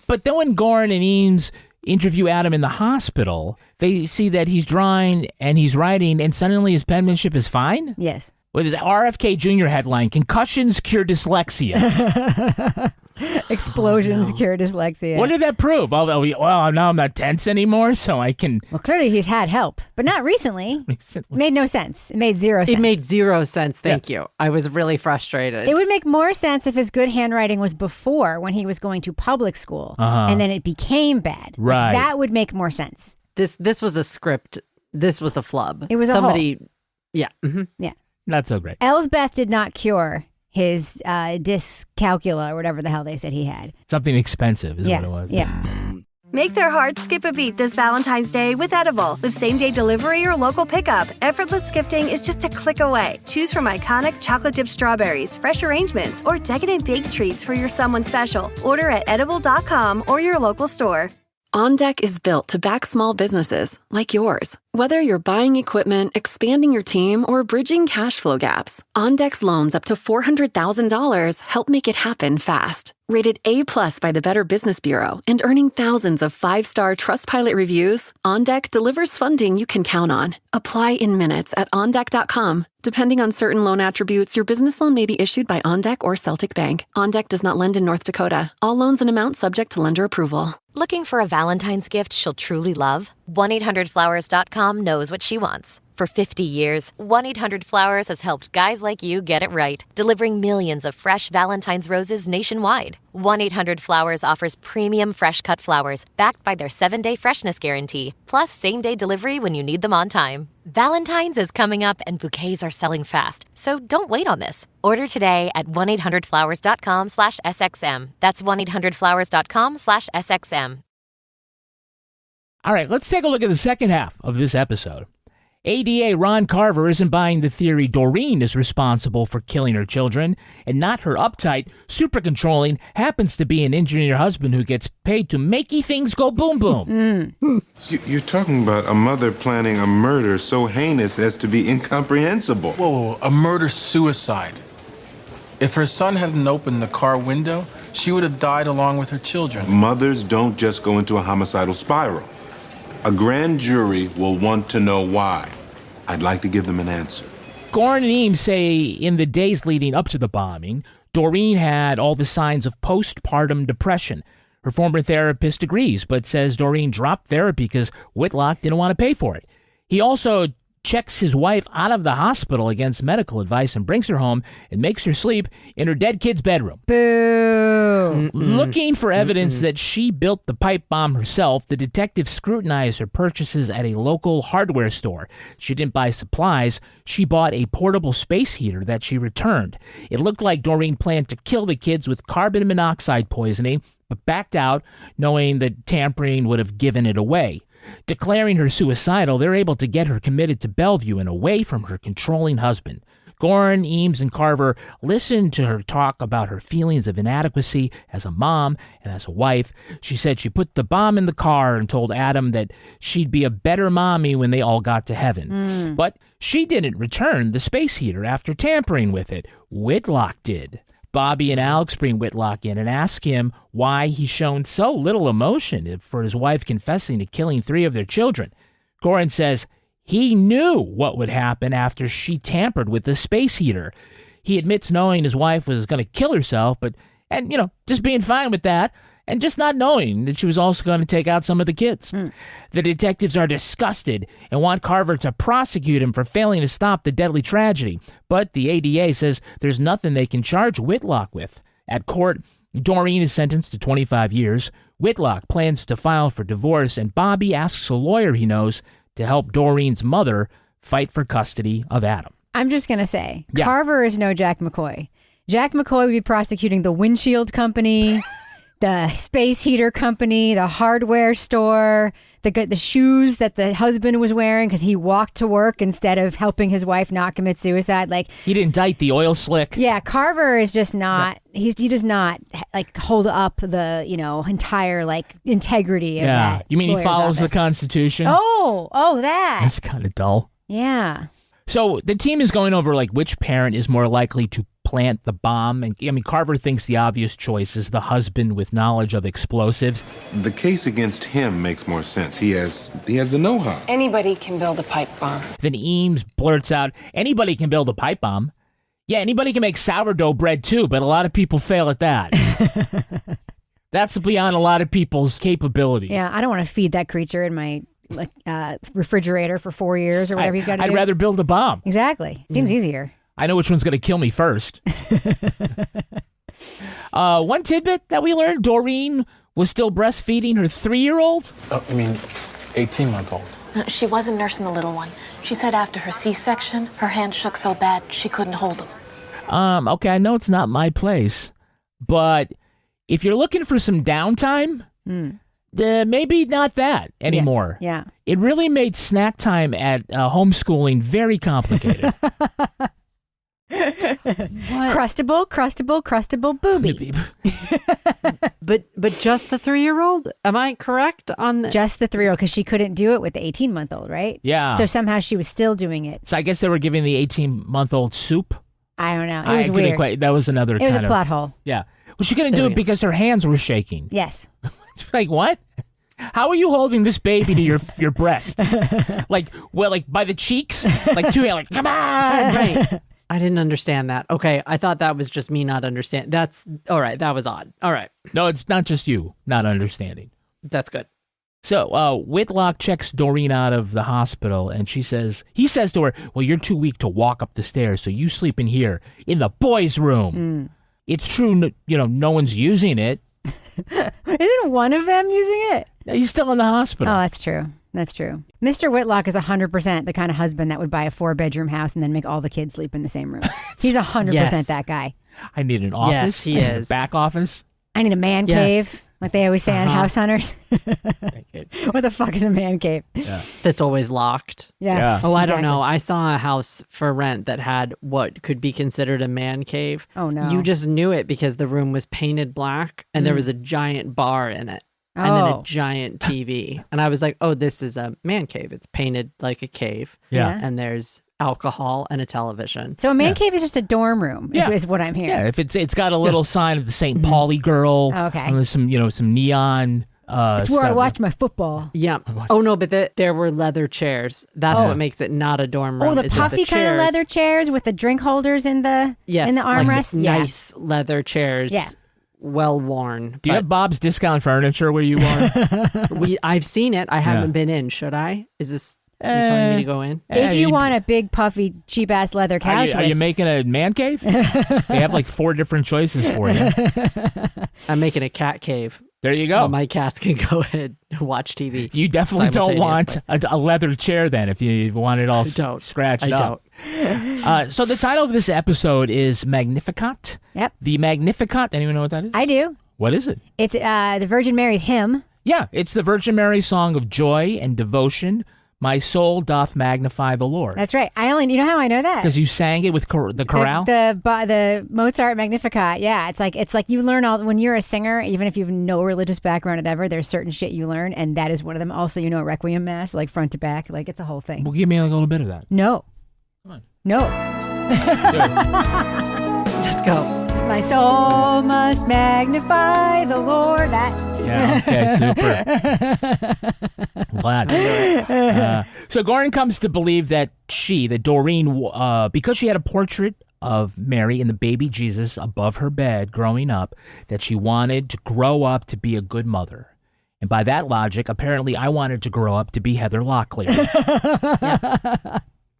But then when Goren and Eames interview Adam in the hospital, they see that he's drawing and he's writing, and suddenly his penmanship is fine? Yes. with his RFK Jr. headline, Concussions Cure Dyslexia. Explosions cure dyslexia. What did that prove? Well, now I'm not tense anymore, so I can... Well, clearly he's had help, but not recently. It made no sense. It made zero sense. It made zero sense, thank you. I was really frustrated. It would make more sense if his good handwriting was before, when he was going to public school, and then it became bad. Right. That would make more sense. This was a script. This was a flub. It was somebody. A hole. Yeah. Mm-hmm. Yeah. Not so great. Elsbeth did not cure his dyscalculia or whatever the hell they said he had. Something expensive is what it was. Yeah. Make their hearts skip a beat this Valentine's Day with Edible. With same-day delivery or local pickup, effortless gifting is just a click away. Choose from iconic chocolate-dipped strawberries, fresh arrangements, or decadent baked treats for your someone special. Order at edible.com or your local store. OnDeck is built to back small businesses like yours. Whether you're buying equipment, expanding your team, or bridging cash flow gaps, OnDeck's loans up to $400,000 help make it happen fast. Rated A+ by the Better Business Bureau and earning thousands of 5-star Trustpilot reviews, OnDeck delivers funding you can count on. Apply in minutes at OnDeck.com. Depending on certain loan attributes, your business loan may be issued by OnDeck or Celtic Bank. OnDeck does not lend in North Dakota. All loans and amounts subject to lender approval. Looking for a Valentine's gift she'll truly love? 1-800-Flowers.com knows what she wants. For 50 years, 1-800-Flowers has helped guys like you get it right, delivering millions of fresh Valentine's roses nationwide. 1-800-Flowers offers premium fresh-cut flowers backed by their 7-day freshness guarantee, plus same-day delivery when you need them on time. Valentine's is coming up and bouquets are selling fast, so don't wait on this. Order today at 1-800-Flowers.com/SXM. That's 1-800-Flowers.com/SXM. All right, let's take a look at the second half of this episode. ADA Ron Carver isn't buying the theory Doreen is responsible for killing her children, and not her uptight, super controlling, happens to be an engineer husband who gets paid to makey things go boom boom. You're talking about a mother planning a murder so heinous as to be incomprehensible. Whoa, a murder-suicide. If her son hadn't opened the car window, she would have died along with her children. Mothers don't just go into a homicidal spiral. A grand jury will want to know why. I'd like to give them an answer. Goren and Eames say in the days leading up to the bombing, Doreen had all the signs of postpartum depression. Her former therapist agrees, but says Doreen dropped therapy because Whitlock didn't want to pay for it. He also checks his wife out of the hospital against medical advice and brings her home and makes her sleep in her dead kid's bedroom. Boo! Looking for evidence that she built the pipe bomb herself, the detective scrutinized her purchases at a local hardware store. She didn't buy supplies. She bought a portable space heater that she returned. It looked like Doreen planned to kill the kids with carbon monoxide poisoning, but backed out, knowing that tampering would have given it away. Declaring her suicidal, they're able to get her committed to Bellevue and away from her controlling husband. Goren, Eames, and Carver listened to her talk about her feelings of inadequacy as a mom and as a wife. She said she put the bomb in the car and told Adam that she'd be a better mommy when they all got to heaven. But she didn't return the space heater after tampering with it. Whitlock did. Bobby and Alex bring Whitlock in and ask him why he's shown so little emotion for his wife confessing to killing 3 of their children. Goren says he knew what would happen after she tampered with the space heater. He admits knowing his wife was going to kill herself, and just being fine with that, and just not knowing that she was also going to take out some of the kids. The detectives are disgusted and want Carver to prosecute him for failing to stop the deadly tragedy, but the ADA says there's nothing they can charge Whitlock with. At court, Doreen is sentenced to 25 years. Whitlock plans to file for divorce, and Bobby asks a lawyer he knows to help Doreen's mother fight for custody of Adam. I'm just going to say, Carver is no Jack McCoy. Jack McCoy would be prosecuting the windshield company, the space heater company, the hardware store, the shoes that the husband was wearing because he walked to work instead of helping his wife not commit suicide. He'd indict the oil slick. Yeah, Carver is just not. He does not hold up the entire integrity of that. You mean he follows office. the Constitution? Oh, that. That's kind of dull. Yeah. So the team is going over which parent is more likely to plant the bomb. And I mean, Carver thinks the obvious choice is the husband with knowledge of explosives. The case against him makes more sense. He has the know-how. Anybody can build a pipe bomb. Then Eames blurts out, anybody can build a pipe bomb. Yeah, anybody can make sourdough bread too, but a lot of people fail at that. That's beyond a lot of people's capabilities. Yeah, I don't want to feed that creature in my refrigerator for 4 years or whatever you've got to do. I'd rather build a bomb. Exactly. Seems easier. I know which one's going to kill me first. One tidbit that we learned, Doreen was still breastfeeding her 3-year-old? Oh, I mean, 18-month-old. No, she wasn't nursing the little one. She said after her C-section, her hand shook so bad she couldn't hold him. Okay, I know it's not my place, but if you're looking for some downtime, maybe not that anymore. Yeah. It really made snack time at homeschooling very complicated. Crustable booby. But just the 3-year-old? Am I correct on just the 3-year-old, because she couldn't do it with the 18-month-old, right? Yeah. So somehow she was still doing it. So I guess they were giving the 18-month-old soup. I don't know. It was weird. That was another. It was a plot hole. Yeah. Well, she couldn't do it because her hands were shaking. Yes. It's like, what? How are you holding this baby to your breast? like by the cheeks? Like two, like, come on! Right. I didn't understand that. Okay, I thought that was just me not understanding. That's all right. That was odd. All right. No, it's not just you not understanding. That's good. So Whitlock checks Doreen out of the hospital, and he says to her, "Well, you're too weak to walk up the stairs, so you sleep in here in the boys' room." It's true, no one's using it. Isn't one of them using it? He's still in the hospital. Oh, that's true. That's true. Mr. Whitlock is 100% the kind of husband that would buy a 4-bedroom house and then make all the kids sleep in the same room. He's 100% that guy. I need an office. Yes, he is. A back office. I need a man cave, like they always say on House Hunters. What the fuck is a man cave? Yeah. That's always locked. Yes. Yeah. Oh, I don't know. I saw a house for rent that had what could be considered a man cave. Oh, no. You just knew it because the room was painted black and there was a giant bar in it. And then a giant TV. And I was like, oh, this is a man cave. It's painted like a cave. Yeah. And there's alcohol and a television. So a man cave is just a dorm room, is what I'm hearing. Yeah, if it's got a little sign of the St. Pauli girl. Okay. And there's some neon. It's where I watch my football. Yeah. Oh, no, but there were leather chairs. That's what makes it not a dorm room. Oh, the puffy kind of leather chairs with the drink holders in the armrests? Like nice leather chairs. Yeah. Well worn. Do you have Bob's Discount Furniture where you are? I've seen it. I haven't been in. Should I? Is this you telling me to go in? If you want a big, puffy, cheap-ass leather couch. Are you making a man cave? They have like 4 different choices for you. I'm making a cat cave. There you go. My cats can go ahead and watch TV. You definitely don't want a leather chair then if you want it all scratched up. So the title of this episode is Magnificat. Yep. The Magnificat. Anyone know what that is? I do. What is it? It's the Virgin Mary's hymn. Yeah, it's the Virgin Mary song of joy and devotion. My soul doth magnify the Lord. That's right. You know how I know that? Because you sang it with the chorale? The Mozart Magnificat. Yeah, it's like you learn when you're a singer, even if you have no religious background or whatever, there's certain shit you learn, and that is one of them. Also, Requiem Mass, like front to back, like it's a whole thing. Well, give me a little bit of that. No. Come on. No. Let's go. My soul must magnify the Lord. Yeah, okay, super. I'm glad. So Goren comes to believe that Doreen, because she had a portrait of Mary and the baby Jesus above her bed growing up, that she wanted to grow up to be a good mother. And by that logic, apparently I wanted to grow up to be Heather Locklear.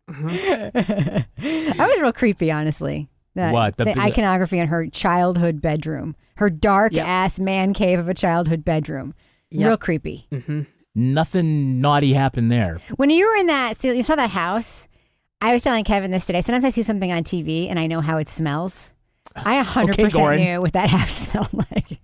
That was real creepy, honestly. What? The iconography in her childhood bedroom. Her dark-ass man cave of a childhood bedroom. Yep. Real creepy. Mm-hmm. Nothing naughty happened there. When you were in you saw that house, I was telling Kevin this today. Sometimes I see something on TV and I know how it smells. I 100% knew what that house smelled like.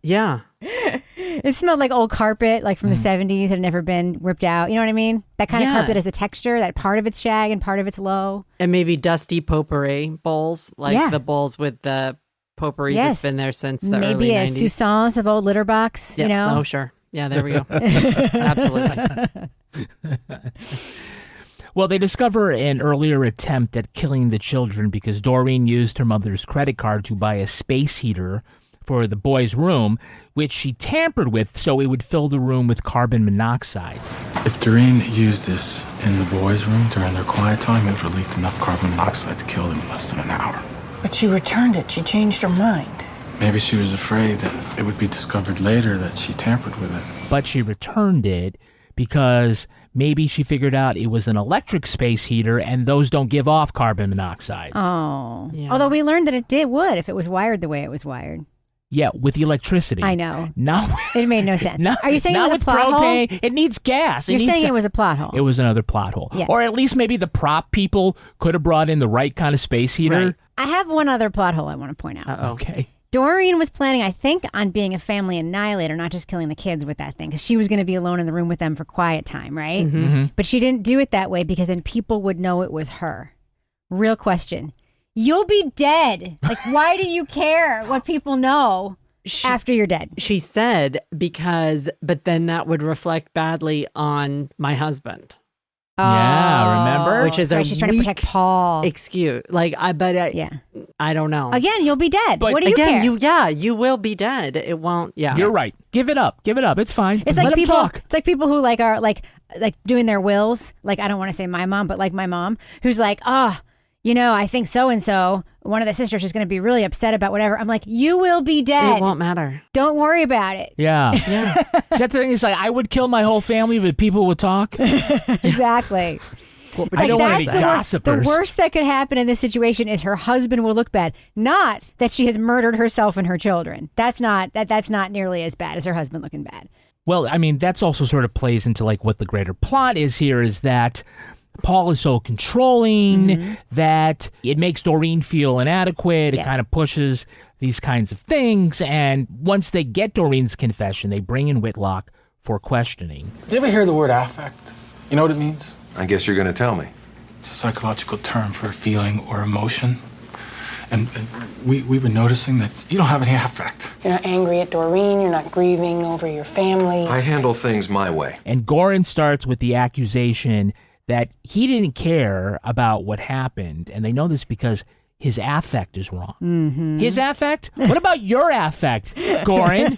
Yeah. It smelled like old carpet, like from the 70s, had never been ripped out. You know what I mean? That kind of carpet has a texture, that part of it's shag and part of it's low. And maybe dusty potpourri bowls, like the bowls with the potpourri that's been there since the early 90s. Maybe a Sousance of old litter box, you know? Oh, sure. Yeah, there we go. Absolutely. Well, they discover an earlier attempt at killing the children because Doreen used her mother's credit card to buy a space heater for the boys' room, which she tampered with so it would fill the room with carbon monoxide. If Doreen used this in the boys' room during their quiet time, it would have leaked enough carbon monoxide to kill them in less than an hour. But she returned it. She changed her mind. Maybe she was afraid that it would be discovered later that she tampered with it. But she returned it because maybe she figured out it was an electric space heater and those don't give off carbon monoxide. Oh. Yeah. Although we learned that it would if it was wired the way it was wired. Yeah, with the electricity. I know. Not it made no sense. Are you saying it was a with plot propane? hole? It needs gas. You're saying it was a plot hole. It was another plot hole. Yeah. Or at least maybe the prop people could have brought in the right kind of space heater. Right. I have one other plot hole I want to point out. Uh-oh. Okay. Doreen was planning, I think, on being a family annihilator, not just killing the kids with that thing, because she was going to be alone in the room with them for quiet time, right? Mm-hmm. But she didn't do it that way because then people would know it was her. Real question. You'll be dead. Like, why do you care what people know after you're dead? She said but then that would reflect badly on my husband. Yeah, remember? Which is right, she's trying to protect Paul. Excuse. I don't know. Again, you'll be dead. But what do you care? You will be dead. It won't. Yeah, you're right. Give it up. It's fine. It's Let like him people. talk. It's like people who are like doing their wills. Like, I don't want to say my mom, but like my mom, who's like, I think so and so. One of the sisters is going to be really upset about whatever. I'm like, you will be dead. It won't matter. Don't worry about it. Yeah. Is that the thing? It's like, I would kill my whole family, but people would talk. Exactly. I don't want any gossipers. The worst that could happen in this situation is her husband will look bad. Not that she has murdered herself and her children. That's not nearly as bad as her husband looking bad. Well, I mean, that's also sort of plays into like what the greater plot is here is that Paul is so controlling that it makes Doreen feel inadequate. It kind of pushes these kinds of things. And once they get Doreen's confession, they bring in Whitlock for questioning. Do you ever hear the word affect? You know what it means? I guess you're going to tell me. It's a psychological term for a feeling or emotion. And we were noticing that you don't have any affect. You're not angry at Doreen. You're not grieving over your family. I handle things my way. And Goren starts with the accusation that he didn't care about what happened. And they know this because his affect is wrong. Mm-hmm. His affect? What about your affect, Goren?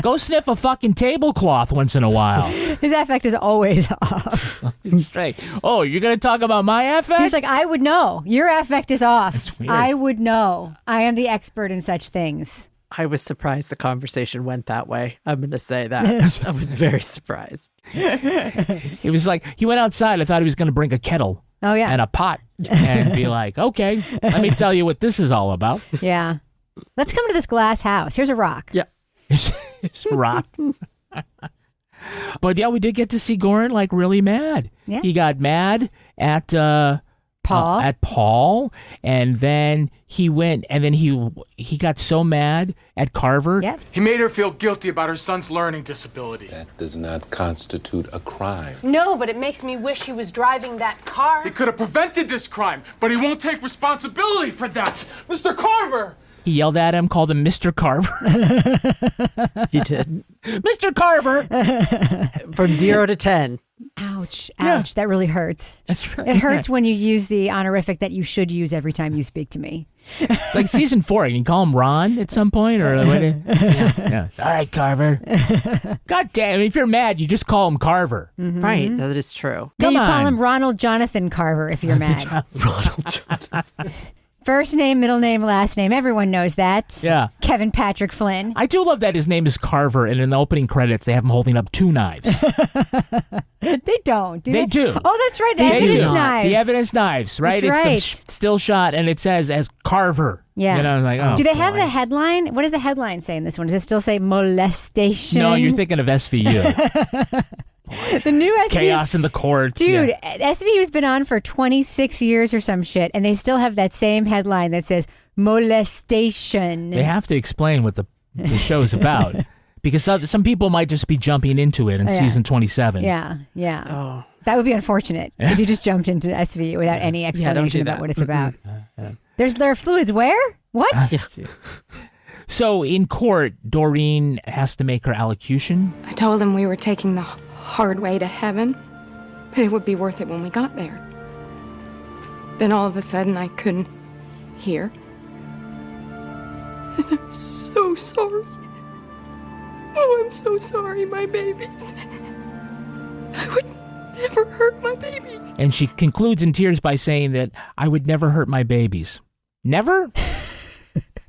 Go sniff a fucking tablecloth once in a while. His affect is always off. Straight. Oh, you're going to talk about my affect? He's like, I would know. Your affect is off. That's weird. I would know. I am the expert in such things. I was surprised the conversation went that way. I'm going to say that. I was very surprised. It was like, he went outside. I thought he was going to bring a kettle. Oh, yeah. And a pot. And be like, okay, let me tell you what this is all about. Yeah. Let's come to this glass house. Here's a rock. Yeah. It's a rock. But yeah, we did get to see Goren like really mad. Yeah. He got mad at Paul, and then he went, and then he got so mad at Carver. Yep. He made her feel guilty about her son's learning disability. That does not constitute a crime. No, but it makes me wish he was driving that car. He could have prevented this crime, but he won't take responsibility for that. Mr. Carver! He yelled at him, called him Mr. Carver. He did. Mr. Carver! From 0 to 10. Ouch. Yeah. Ouch. That really hurts. That's right. It hurts when you use the honorific that you should use every time you speak to me. It's like season 4. You can call him Ron at some point, or yeah. All right, Carver. God damn! If you're mad, you just call him Carver. Mm-hmm. Right. That is true. Then you Come call on. him Ronald Jonathan Carver if you're mad. Ronald Jonathan. First name, middle name, last name. Everyone knows that. Yeah. Kevin Patrick Flynn. I do love that his name is Carver, and in the opening credits, they have him holding up 2 knives. They don't. Do They do. Oh, that's right. The They evidence do. knives. The evidence knives, right? That's right. It's the still shot, and it says as Carver. Yeah. You know, like, oh, do they have boy. the headline? What does the headline say in this one? Does it still say molestation? No, you're thinking of SVU. The new SVU. Chaos in the courts. Dude, yeah. SVU's been on for 26 years or some shit, and they still have that same headline that says molestation. They have to explain what the show's about. Because some people might just be jumping into it in season 27. Yeah. Oh. That would be unfortunate if you just jumped into SVU without any explanation about what it's about. There are fluids where? What? So in court, Doreen has to make her allocution. I told him we were taking the hard way to heaven, but it would be worth it when we got there. Then all of a sudden I couldn't hear. And I'm so sorry. Oh, I'm so sorry, my babies. I would never hurt my babies. And she concludes in tears by saying that I would never hurt my babies. Never?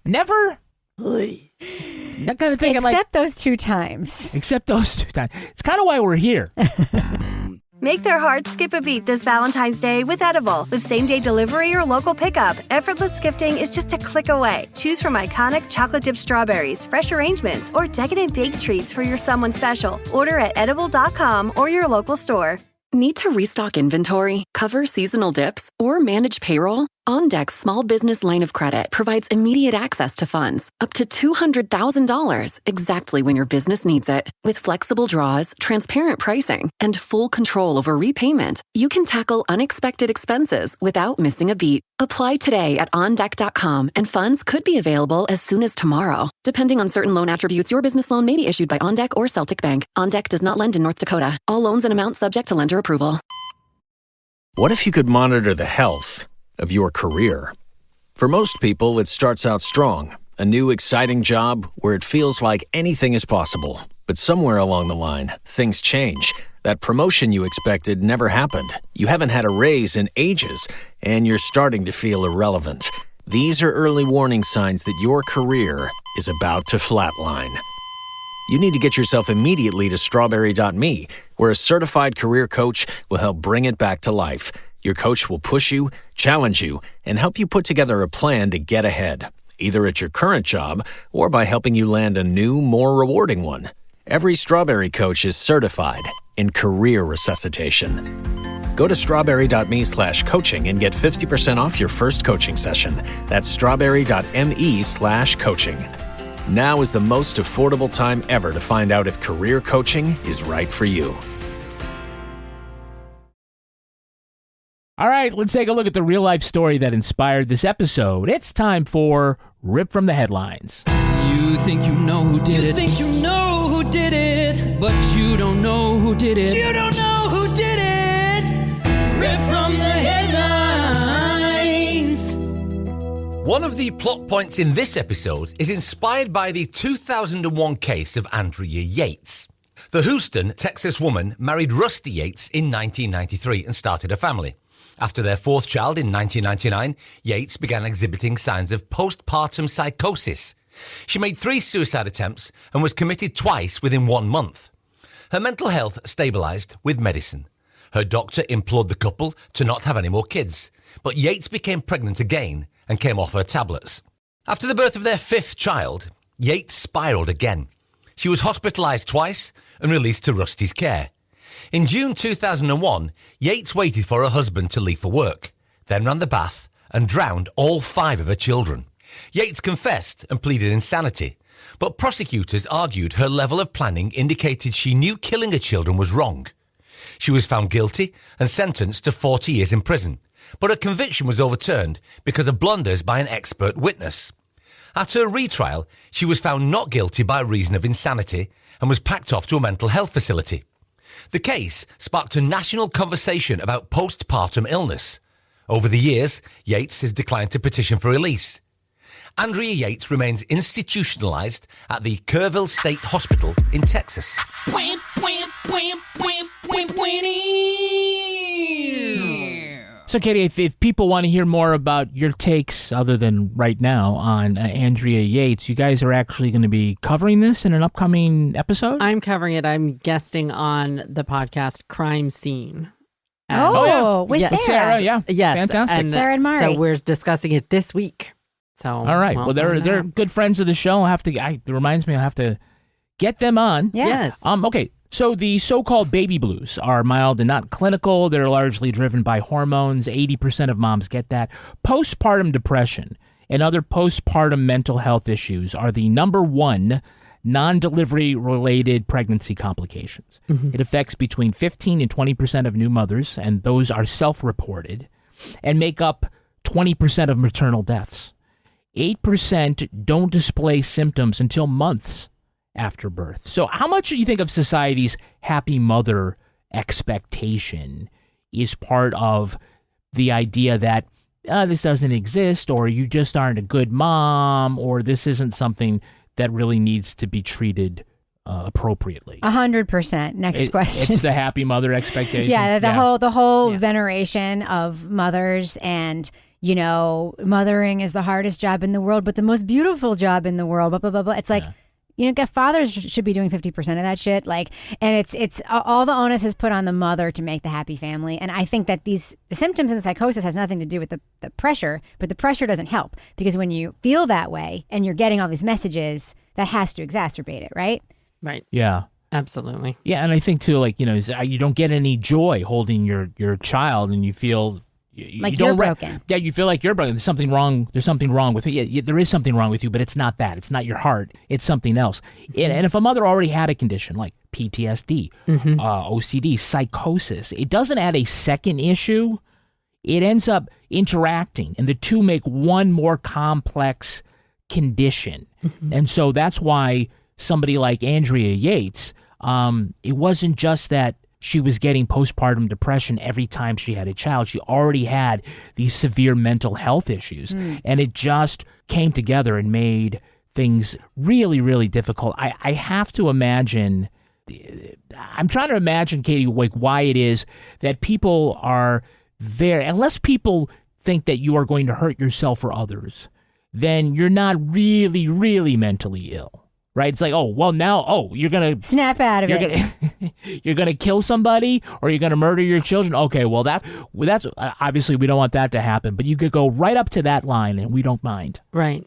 Never? That kind of thing. Except those 2 times. Except those 2 times. It's kind of why we're here. Make their hearts skip a beat this Valentine's Day with Edible. With same-day delivery or local pickup, effortless gifting is just a click away. Choose from iconic chocolate-dipped strawberries, fresh arrangements, or decadent baked treats for your someone special. Order at edible.com or your local store. Need to restock inventory, cover seasonal dips, or manage payroll? OnDeck's small business line of credit provides immediate access to funds, up to $200,000, exactly when your business needs it. With flexible draws, transparent pricing, and full control over repayment, you can tackle unexpected expenses without missing a beat. Apply today at OnDeck.com, and funds could be available as soon as tomorrow. Depending on certain loan attributes, your business loan may be issued by OnDeck or Celtic Bank. OnDeck does not lend in North Dakota. All loans and amounts subject to lender approval. What if you could monitor the health of your career? For most people, it starts out strong. A new, exciting job where it feels like anything is possible. But somewhere along the line, things change. That promotion you expected never happened. You haven't had a raise in ages, and you're starting to feel irrelevant. These are early warning signs that your career is about to flatline. You need to get yourself immediately to strawberry.me, where a certified career coach will help bring it back to life. Your coach will push you, challenge you, and help you put together a plan to get ahead, either at your current job or by helping you land a new, more rewarding one. Every Strawberry coach is certified in career resuscitation. Go to strawberry.me/coaching and get 50% off your first coaching session. That's strawberry.me/coaching. Now is the most affordable time ever to find out if career coaching is right for you. All right, let's take a look at the real-life story that inspired this episode. It's time for Rip from the Headlines. You think you know who did it. You think you know who did it. But you don't know who did it. You don't know who did it. Rip from the headlines. One of the plot points in this episode is inspired by the 2001 case of Andrea Yates. The Houston, Texas woman married Rusty Yates in 1993 and started a family. After their 4th child in 1999, Yates began exhibiting signs of postpartum psychosis. She made 3 suicide attempts and was committed twice within 1 month. Her mental health stabilized with medicine. Her doctor implored the couple to not have any more kids, but Yates became pregnant again and came off her tablets. After the birth of their 5th child, Yates spiraled again. She was hospitalized twice and released to Rusty's care. In June 2001, Yates waited for her husband to leave for work, then ran the bath and drowned all 5 of her children. Yates confessed and pleaded insanity, but prosecutors argued her level of planning indicated she knew killing her children was wrong. She was found guilty and sentenced to 40 years in prison, but her conviction was overturned because of blunders by an expert witness. At her retrial, she was found not guilty by reason of insanity and was packed off to a mental health facility. The case sparked a national conversation about postpartum illness. Over the years, Yates has declined to petition for release. Andrea Yates remains institutionalized at the Kerrville State Hospital in Texas. So, Katie, if people want to hear more about your takes, other than right now, on Andrea Yates, you guys are actually going to be covering this in an upcoming episode? I'm covering it. I'm guesting on the podcast Crime Scene. With yes. Sarah. Yeah. Yes. Fantastic. Sarah and Mari. So we're discussing it this week. So all right. Well, they're good friends of the show. It reminds me, I'll have to get them on. Yeah. Yes. Okay. So the so-called baby blues are mild and not clinical. They're largely driven by hormones. 80% of moms get that. Postpartum depression and other postpartum mental health issues are the number one non-delivery related pregnancy complications. Mm-hmm. It affects between 15 and 20% of new mothers, and those are self-reported, and make up 20% of maternal deaths. 8% don't display symptoms until months after birth. So how much do you think of society's happy mother expectation is part of the idea that this doesn't exist, or you just aren't a good mom, or this isn't something that really needs to be treated appropriately. 100%. Next question. It's the happy mother expectation. Yeah, the whole veneration of mothers, and mothering is the hardest job in the world, but the most beautiful job in the world. Blah blah blah blah. It's like, fathers should be doing 50% of that shit. Like, and it's all the onus is put on the mother to make the happy family. And I think that the symptoms and the psychosis has nothing to do with the pressure, but the pressure doesn't help, because when you feel that way and you're getting all these messages, that has to exacerbate it, right? Right. Yeah. Absolutely. Yeah, and I think too, like, you don't get any joy holding your child, and you feel like you're broken. Yeah, you feel like you're broken. There's something wrong with you. Yeah, there is something wrong with you, but it's not that. It's not your heart. It's something else. And if a mother already had a condition like PTSD, OCD, psychosis, it doesn't add a second issue. It ends up interacting, and the two make one more complex condition. And so that's why somebody like Andrea Yates, it wasn't just that she was getting postpartum depression every time she had a child. She already had these severe mental health issues, and it just came together and made things really, really difficult. I have to imagine, I'm trying to imagine, Katie, like, why it is that people are there. Unless people think that you are going to hurt yourself or others, then you're not really, really mentally ill. Right? It's like, you're going to snap out of it. You're going to kill somebody, or you're going to murder your children. Okay, that's obviously we don't want that to happen, but you could go right up to that line and we don't mind. Right.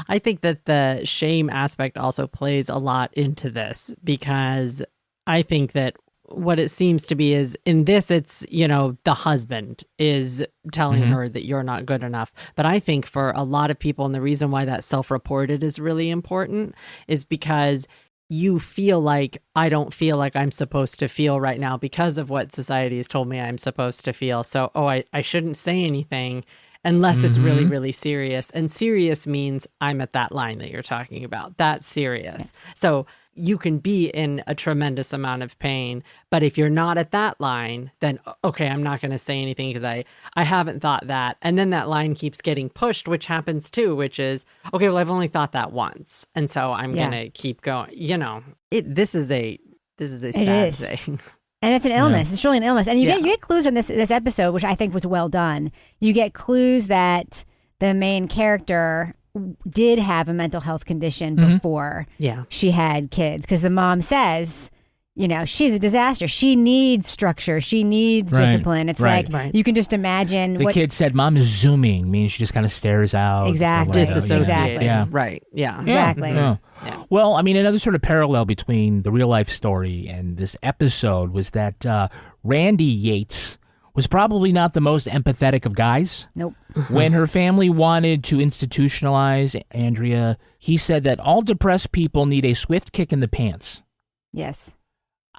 I think that the shame aspect also plays a lot into this, because I think that what it seems to be is, in this, it's, the husband is telling her that you're not good enough. But I think for a lot of people, and the reason why that self-reported is really important, is because you feel like, I don't feel like I'm supposed to feel right now because of what society has told me I'm supposed to feel. So, I shouldn't say anything unless it's really, really serious. And serious means I'm at that line that you're talking about. That's serious. So you can be in a tremendous amount of pain, but if you're not at that line, then okay, I'm not going to say anything because I haven't thought that. And then that line keeps getting pushed, which happens too, which is, okay, well, I've only thought that once, and so I'm going to keep going. This is a sad thing. And it's an illness. Yeah. It's really an illness. And you get clues in this episode, which I think was well done. You get clues that the main character did have a mental health condition before she had kids, because the mom says, she's a disaster. She needs structure. She needs discipline. It's like, you can just imagine. The kid said, "Mom is zooming," means she just kind of stares out. Exactly. Disassociating. Exactly. Yeah. Right. Yeah. Exactly. Yeah. Well, I mean, another sort of parallel between the real life story and this episode was that Randy Yates was probably not the most empathetic of guys. Nope. When her family wanted to institutionalize Andrea, he said that all depressed people need a swift kick in the pants. Yes.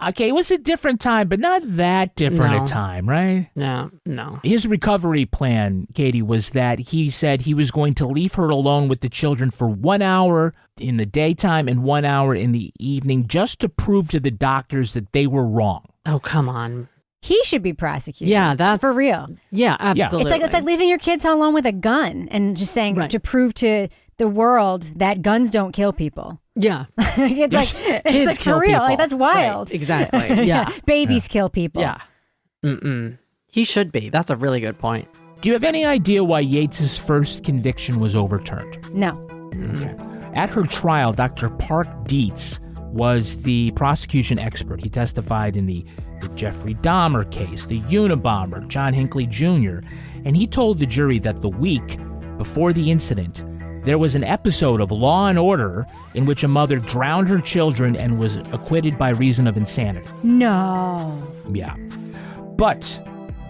Okay, it was a different time, but not that different a time, right? No. His recovery plan, Katie, was that he said he was going to leave her alone with the children for 1 hour in the daytime and 1 hour in the evening, just to prove to the doctors that they were wrong. Oh, come on. He should be prosecuted. Yeah, that's for real. Yeah, absolutely. It's like leaving your kids home alone with a gun and just saying to prove to the world that guns don't kill people. Yeah. It's like for real. Like, that's wild. Right, exactly. Yeah. Babies kill people. Yeah. He should be. That's a really good point. Do you have any idea why Yates's first conviction was overturned? No. Okay. At her trial, Dr. Park Dietz was the prosecution expert. He testified in the Jeffrey Dahmer case, the Unabomber, John Hinckley Jr., and he told the jury that the week before the incident, there was an episode of Law and Order in which a mother drowned her children and was acquitted by reason of insanity. No. Yeah. But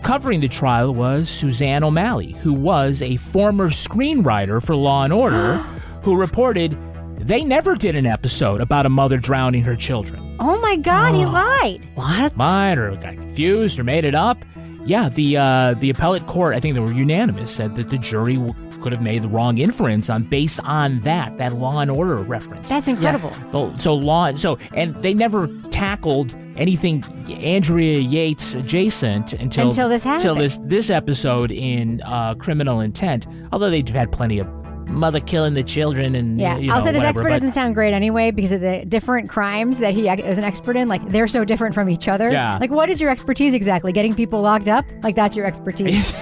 covering the trial was Suzanne O'Malley, who was a former screenwriter for Law and Order, who reported they never did an episode about a mother drowning her children. Oh my God, he lied. What? Lied or got confused or made it up. Yeah, the appellate court, I think they were unanimous, said that the jury could have made the wrong inference based on that Law and Order reference. That's incredible. Yes. And they never tackled anything Andrea Yates adjacent until this happened. Until this episode in Criminal Intent. Although they've had plenty of mother killing the children and Also, this expert but doesn't sound great anyway because of the different crimes that he is an expert in. Like, they're so different from each other. Yeah. Like, what is your expertise exactly? Getting people locked up? Like, that's your expertise.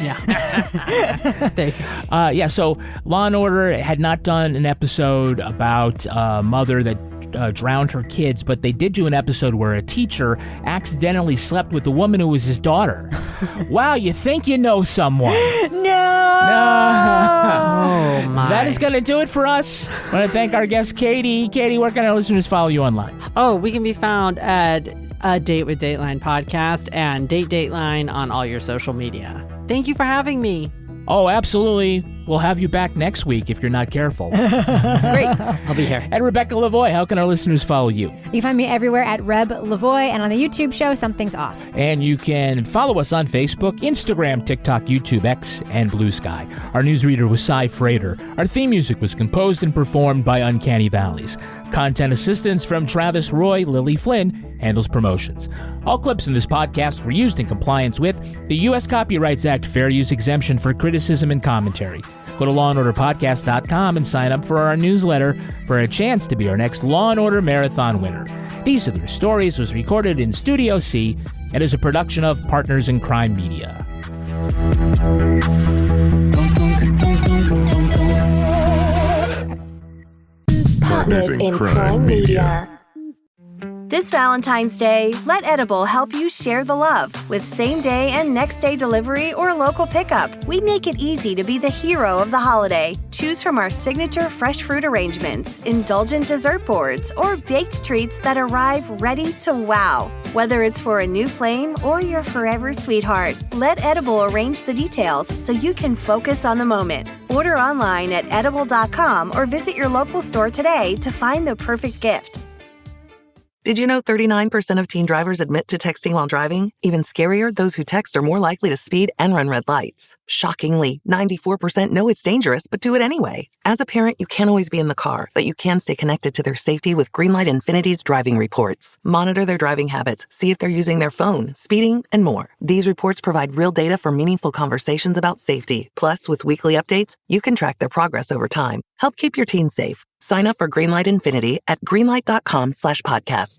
So Law and Order had not done an episode about a mother that drowned her kids, but they did do an episode where a teacher accidentally slept with the woman who was his daughter. Wow, you think you know someone. No! Oh, my. That is going to do it for us. I want to thank our guest, Katie. Katie, where can our listeners follow you online? Oh, we can be found at A Date with Dateline podcast and Date Dateline on all your social media. Thank you for having me. Oh, absolutely. We'll have you back next week if you're not careful. Great. I'll be here. And Rebecca Lavoie, how can our listeners follow you? You can find me everywhere at Reb Lavoie and on the YouTube show, Something's Off. And you can follow us on Facebook, Instagram, TikTok, YouTube, X, and Blue Sky. Our newsreader was Cy Frater. Our theme music was composed and performed by Uncanny Valleys. Content assistance from Travis Roy. Lily Flynn handles promotions. All clips in this podcast were used in compliance with the U.S. Copyrights Act fair use exemption for criticism and commentary. Go to lawandorderpodcast.com and sign up for our newsletter for a chance to be our next Law & Order Marathon winner. These Are Their Stories was recorded in Studio C and is a production of Partners in Crime Media. Partners in Crime Media. This Valentine's Day, let Edible help you share the love. With same-day and next-day delivery or local pickup, we make it easy to be the hero of the holiday. Choose from our signature fresh fruit arrangements, indulgent dessert boards, or baked treats that arrive ready to wow. Whether it's for a new flame or your forever sweetheart, let Edible arrange the details so you can focus on the moment. Order online at edible.com or visit your local store today to find the perfect gift. Did you know 39% of teen drivers admit to texting while driving? Even scarier, those who text are more likely to speed and run red lights. Shockingly, 94% know it's dangerous but do it anyway. As a parent, you can't always be in the car, but you can stay connected to their safety with Greenlight Infinity's driving reports. Monitor their driving habits, see if they're using their phone, speeding, and more. These reports provide real data for meaningful conversations about safety. Plus, with weekly updates, you can track their progress over time. Help keep your teens safe. Sign up for Greenlight Infinity at greenlight.com/podcast.